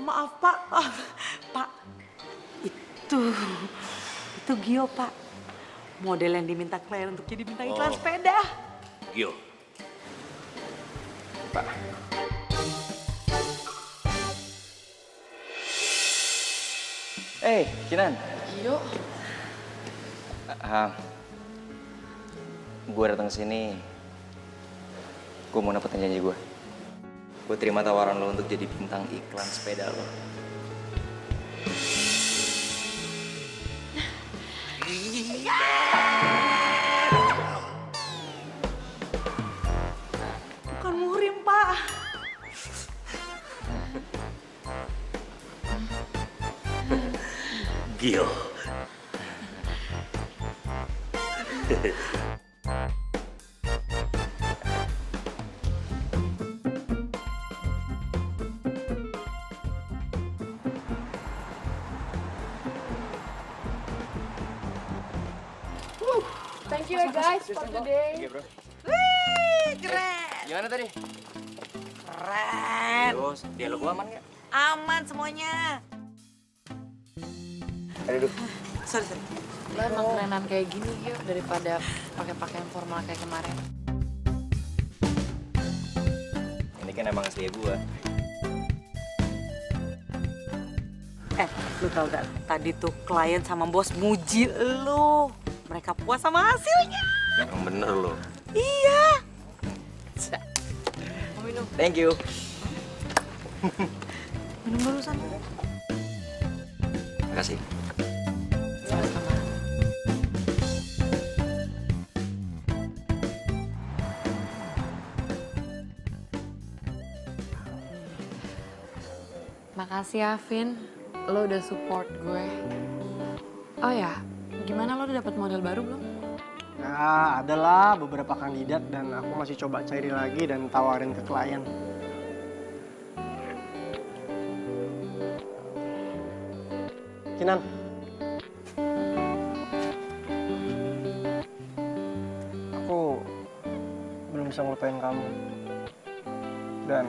Maaf Pak. Pak, itu Gio Pak. Model yang diminta klien untuk jadi bintang iklan sepeda. Gio. Pak. Kinan. Gio, Gue datang ke sini. Gue mau dapetin janji gue. Gue terima tawaran lo untuk jadi bintang iklan sepeda lo. Bukan muhrim Pak. Gio. thank you ya guys for today. Iya, bro. Wih, keren. Gimana tadi? Keren. Terus, dialog gue aman nggak? Aman semuanya. Aduh. Sorry. Lo emang kerenan kayak gini Gio daripada pakai pakaian formal kayak kemarin. Ini kan emang asli gue. Lu tau gak? Tadi tuh klien sama bos muji lu. Mereka puas sama hasilnya. Yang bener lo. Iya. Mau minum? Thank you. Minum dulu sana. Makasih. Sama-sama. Makasih ya, Vin. Lo udah support gue. Oh ya, gimana lo udah dapet model baru belum? Ya, adalah beberapa kandidat dan aku masih coba cari lagi dan tawarin ke klien. Kinan. Aku belum bisa ngelupain kamu. Dan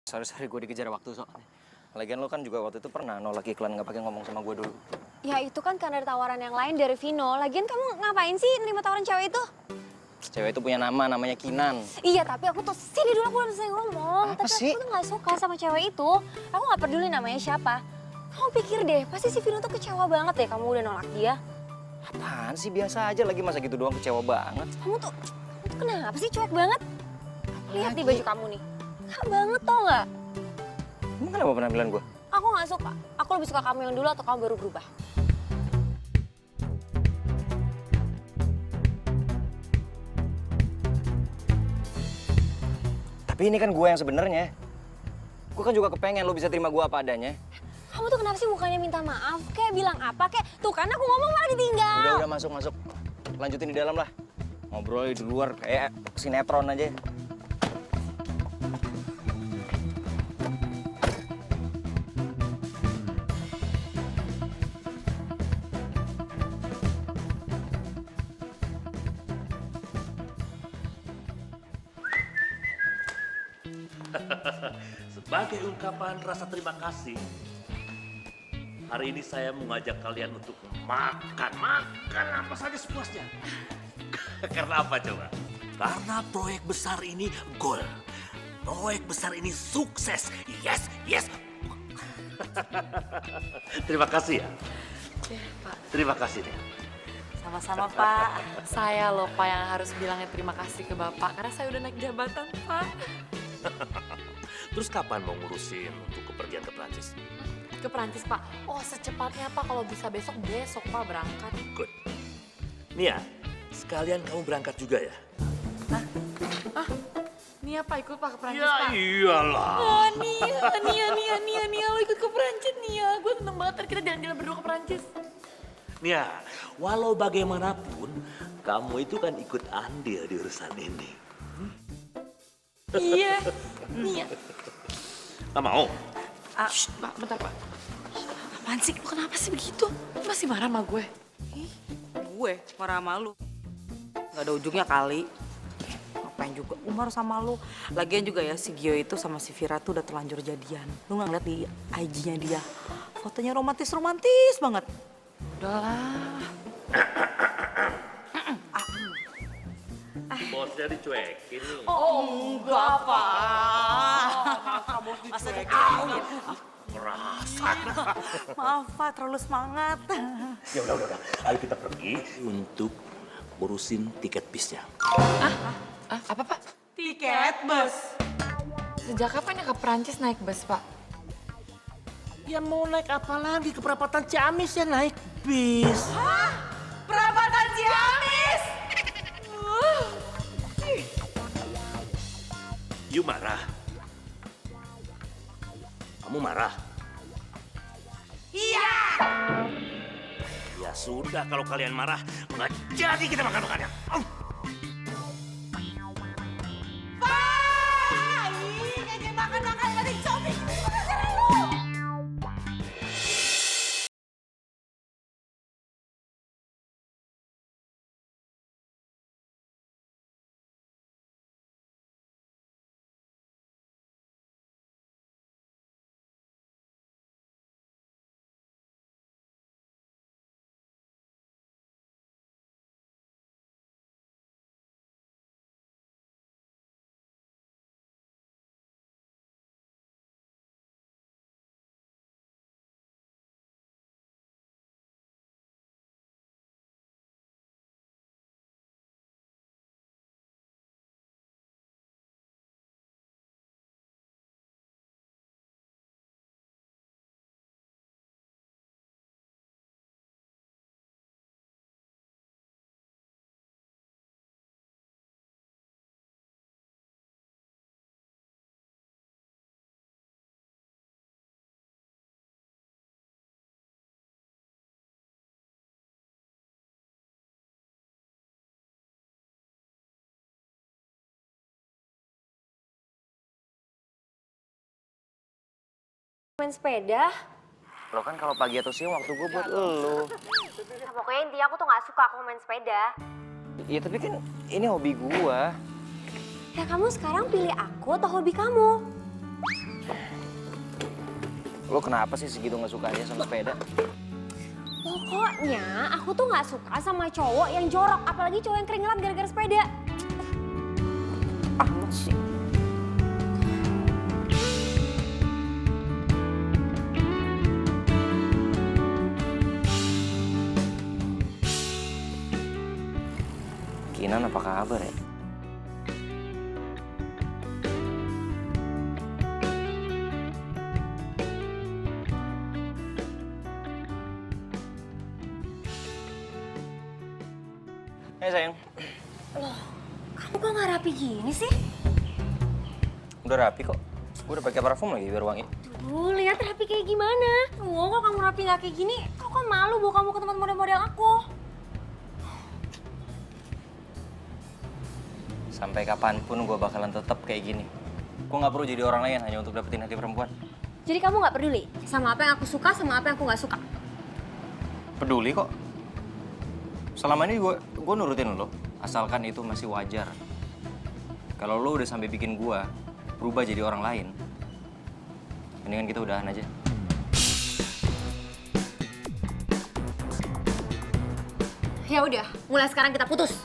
Sorry, gue dikejar waktu soalnya. Lagian lo kan juga waktu itu pernah nolak iklan nggak pakai ngomong sama gue dulu. Ya itu kan karena ada tawaran yang lain dari Vino. Lagian kamu ngapain sih nerima tawaran cewek itu? Cewek itu punya nama, namanya Kinan. Iya tapi aku tuh sini dulu aku belum selesai ngomong. Apa tapi sih? aku tuh gak suka sama cewek itu. Aku gak peduli namanya siapa. Kamu pikir deh, pasti si Vino tuh kecewa banget deh kamu udah nolak dia. Apaan sih, biasa aja lagi, masa gitu doang kecewa banget. Kamu tuh kenapa sih cuek banget? Lihat di baju kamu nih. Kak banget tau gak? Emang kenapa penampilan gue? Aku gak suka. Aku lebih suka kamu yang dulu atau kamu baru berubah. Tapi ini kan gue yang sebenarnya. Gue kan juga kepengen lo bisa terima gue apa adanya. Kamu tuh kenapa sih bukannya minta maaf, kayak bilang apa, kayak tuh kan aku ngomong malah ditinggal. Udah masuk. Lanjutin di dalam lah. Ngobrol di luar kayak sinetron aja. Sebagai ungkapan rasa terima kasih, hari ini saya mengajak kalian untuk makan apa saja sepuasnya. Karena apa coba? Karena proyek besar ini goal. Proyek besar ini sukses. Yes. Terima kasih ya. Pak. Terima kasih nih. Sama-sama, Pak. Saya loh Pak yang harus bilangnya terima kasih ke Bapak karena saya udah naik jabatan Pak. Terus kapan mau ngurusin untuk kepergian ke Prancis? Ke Perancis Pak. Oh secepatnya Pak, kalau bisa besok Pak berangkat. Good. Nia, sekalian kamu berangkat juga ya? Nia Pak ikut Pak ke Perancis Ya Pak. iyalah. Oh Nia lo ikut ke Perancis Nia. Gue seneng banget ntar kita jalan-jalan berdua ke Perancis. Nia, walau bagaimanapun, kamu itu kan ikut andil di urusan ini. Iya, Nia. Gak mau? Shh, Pak, bentar Pak. Apaan sih? Lo kenapa sih begitu? Lo masih marah sama gue? Gue marah sama lu. Gak ada ujungnya kali. Ngapain juga Umar sama lu. Lagian juga ya si Gio itu sama si Vira tuh udah terlanjur jadian. Lu gak ngeliat di IG-nya dia. Fotonya romantis banget. Udahlah. Bosnya dicuekin nih. Enggak, Pak. Masa dicuekin? Maaf, Pak. Terlalu semangat. Ya udah. Ayo kita pergi untuk urusin tiket bisnya. Apa Pak? Tiket bus. Sejak kapan ya ke Perancis naik bus Pak? Ya mau naik apa lagi? Ke perapatan Ciamis ya naik bis. Perapatan Ciamis. You marah? Kamu marah? Iya. Ya sudah kalau kalian marah, nggak jadi kita makan-makannya. Pak, ngajak makan-makan gak dicobik. Main sepeda? Lo kan kalau pagi atau siang waktu gue buat lo. Nah, pokoknya intinya aku tuh gak suka aku main sepeda. Iya tapi kan ini hobi gue. Ya kamu sekarang pilih aku atau hobi kamu? Lo kenapa sih segitu gak sukanya sama sepeda? Pokoknya aku tuh gak suka sama cowok yang jorok, apalagi cowok yang keringetan gara-gara sepeda. Amat sih. Kinan apa kabar ya? Hai sayang. Loh, kamu kok gak rapi gini sih? Udah rapi kok. Gue udah pakai parfum lagi biar wangi. Lihat rapi kayak gimana? Kok kamu rapi nggak kayak gini, aku kan malu bawa kamu ke tempat model-model aku. Sampai kapanpun gue bakalan tetap kayak gini. Gue nggak perlu jadi orang lain hanya untuk dapetin hati perempuan. Jadi kamu nggak peduli sama apa yang aku suka, sama apa yang aku nggak suka? Peduli kok. Selama ini gue nurutin lo, asalkan itu masih wajar. Kalau lo udah sampai bikin gue berubah jadi orang lain, mendingan kita udahan aja. Ya udah, mulai sekarang kita putus.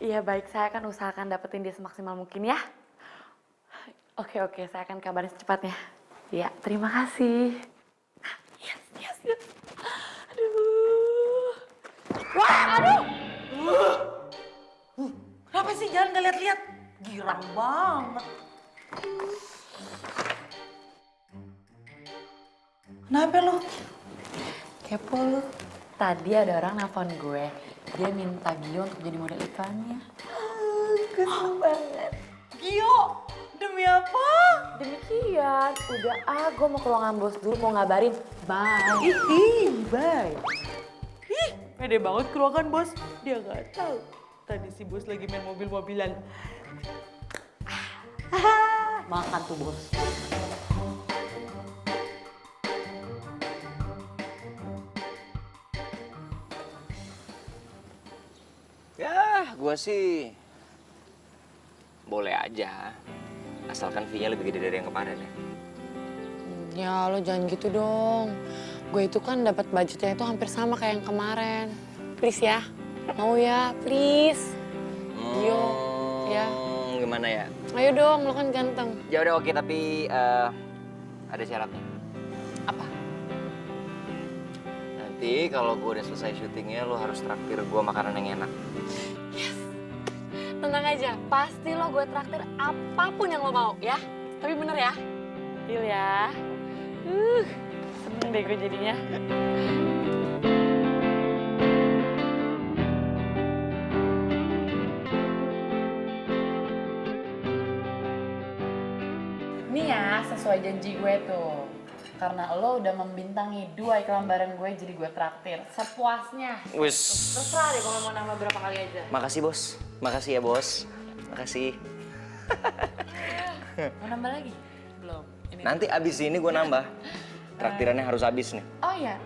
Iya baik, saya akan usahakan dapetin dia semaksimal mungkin ya. Oke, saya akan kabarin secepatnya. Ya, terima kasih. Yes. Aduh. Wah, aduh! Kenapa sih jangan nggak lihat-lihat? Girang banget. Kenapa lu? Kepo lu. Tadi ada orang nelfon gue. Dia minta Gio untuk jadi model iklannya. Gue seneng banget. Gio, demi apa? Demikian, udah gue mau ke ruangan bos dulu, mau ngabarin. Bye. Bye. Ih, pede banget ke ruangan bos. Dia nggak tahu. Tadi si bos lagi main mobil-mobilan. Makan tuh bos. Ya, gue sih boleh aja. Asalkan fee-nya lebih gede dari yang kemarin ya. Ya lo jangan gitu dong. Gue itu kan dapat budgetnya itu hampir sama kayak yang kemarin. Please ya, mau ya, please. Gio, ya. Gimana ya? Ayo dong, lo kan ganteng. Ya udah oke, tapi ada syaratnya. Apa? Nanti kalau gue udah selesai syutingnya, lo harus traktir gue makanan yang enak. Tenang aja, pasti lo gue traktir apapun yang lo mau ya. Tapi bener ya, deal ya. Seneng deh gue jadinya. Nih ya, sesuai janji gue tuh. Karena lo udah membintangi 2 iklan bareng gue, jadi gue traktir sepuasnya. Wis. Terserah deh kalau mau nambah berapa kali aja. Makasih bos, makasih ya bos, makasih. Mau nambah lagi? Belum. Ini Nanti abis ini gue nambah. Traktirannya harus habis nih. Oh iya,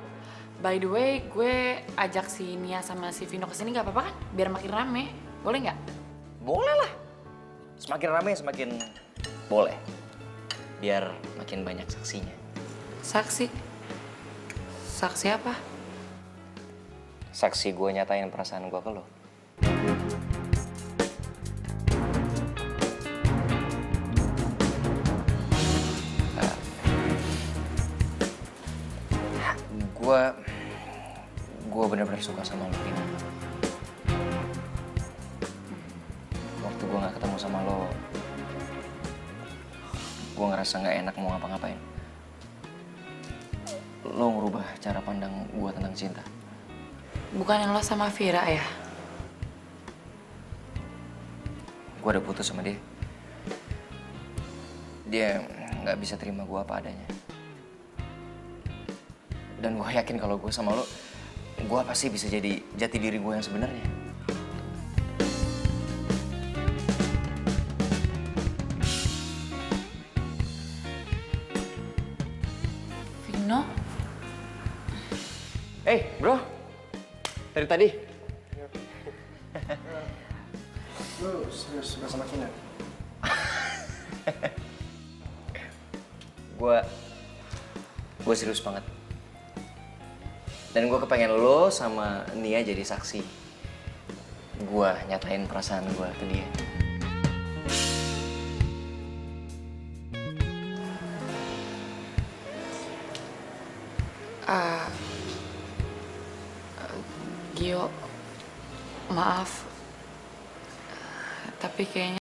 by the way, gue ajak si Nia sama si Vino kesini nggak apa-apa kan? Biar makin rame, boleh nggak? Boleh lah. Semakin rame semakin boleh. Biar makin banyak saksinya. Saksi? Saksi apa? Saksi gue nyatain perasaan gue ke lo. Gue bener-bener suka sama lo, Vino. Waktu gue gak ketemu sama lo, gue ngerasa gak enak mau ngapa-ngapain. Lo ngerubah cara pandang gue tentang cinta. Bukan yang lo sama Vira ya? Gue udah putus sama dia. Dia gak bisa terima gue apa adanya. Dan gue yakin kalau gue sama lo, gue pasti bisa jadi jati diri gue yang sebenarnya. Vino? Bro, dari tadi. Lu serius suka sama Kinar? gue serius banget. Dan gue kepengen lo sama Nia jadi saksi. Gue nyatain perasaan gue ke dia. Gio, maaf. Tapi kayaknya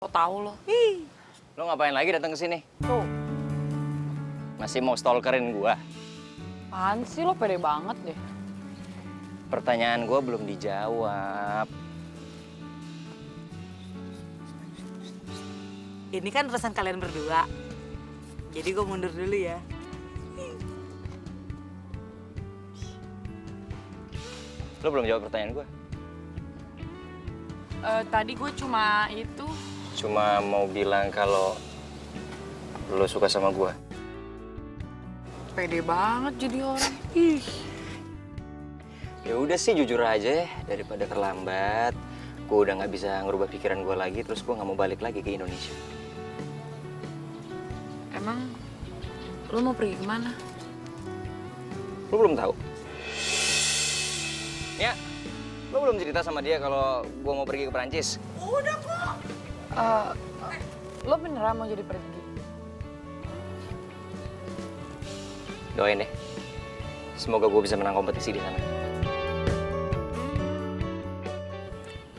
Kok tahu lo? Lo ngapain lagi datang ke sini? Tuh, Masih mau stalkerin gua? apaan sih lo pede banget deh. Pertanyaan gua belum dijawab. Ini kan urusan kalian berdua. Jadi gue mundur dulu ya. Lo belum jawab pertanyaan gua. Tadi gue cuma itu. Cuma mau bilang kalau lo suka sama gua. Pede banget jadi orang. Ih. Ya udah sih jujur aja ya, daripada terlambat. Gue udah nggak bisa ngerubah pikiran gue lagi, terus gue nggak mau balik lagi ke Indonesia. Emang lo mau pergi kemana? Lo belum tahu? Ya, lo belum cerita sama dia kalau gue mau pergi ke Perancis. Lo beneran mau jadi pergi? Doain deh. Semoga gue bisa menang kompetisi di sana.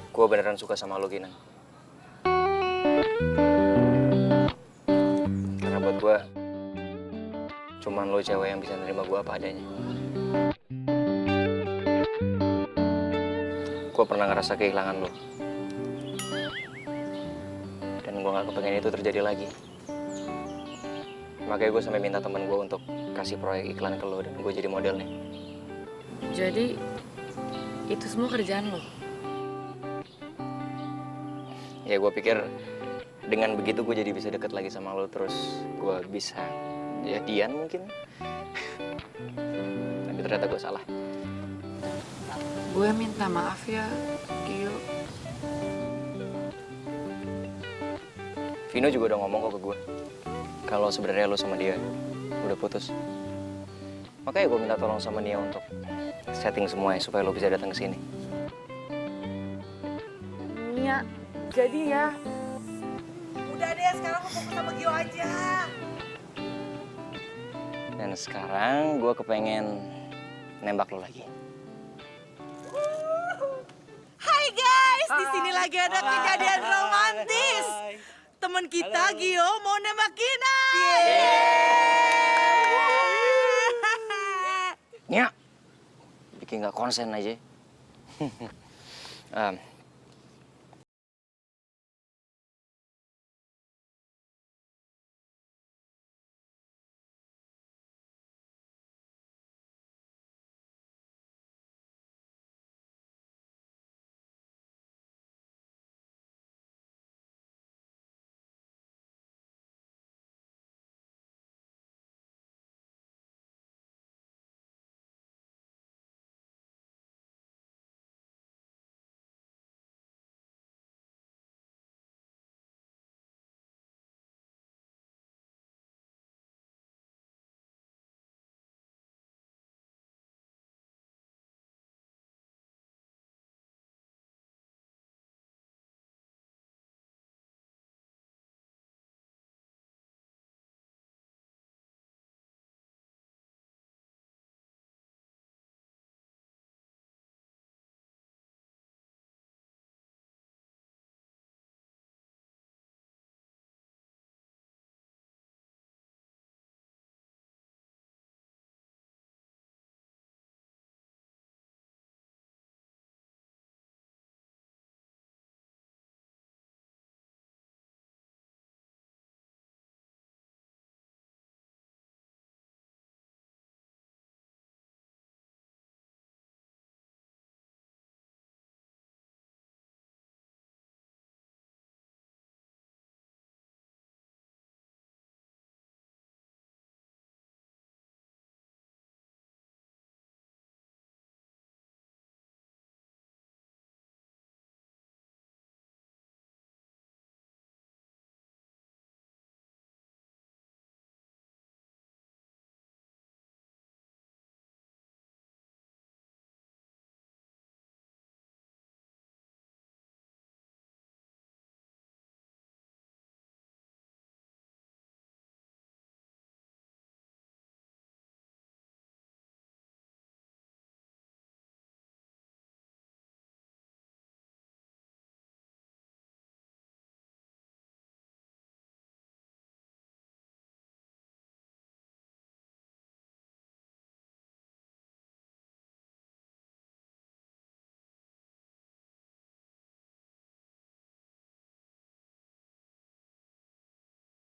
Gue beneran suka sama lo, Kinan. Karena buat gue, cuman lo cewek yang bisa nerima gue apa adanya. Gue pernah ngerasa kehilangan lo. Dan gue gak kepengen itu terjadi lagi. Makanya gue sampai minta temen gue untuk kasih proyek iklan ke lo dan gue jadi modelnya. Jadi itu semua kerjaan lo? Ya gue pikir dengan begitu gue jadi bisa deket lagi sama lo, terus gue bisa jadian mungkin. Tapi ternyata gue salah. Gue minta maaf ya, Gio. Vino juga udah ngomong kok ke gue kalau sebenarnya lo sama dia udah putus. Makanya gue minta tolong sama Nia untuk setting semuanya supaya lo bisa datang ke sini. Nia, jadi ya. Udah deh, sekarang gue fokus sama Gio aja. Dan sekarang gue kepengen nembak lo lagi. Hai guys, di sini lagi ada kejadian romantis. Teman kita Gio mau nembak Gina. Nia, bikin gak konsen aja.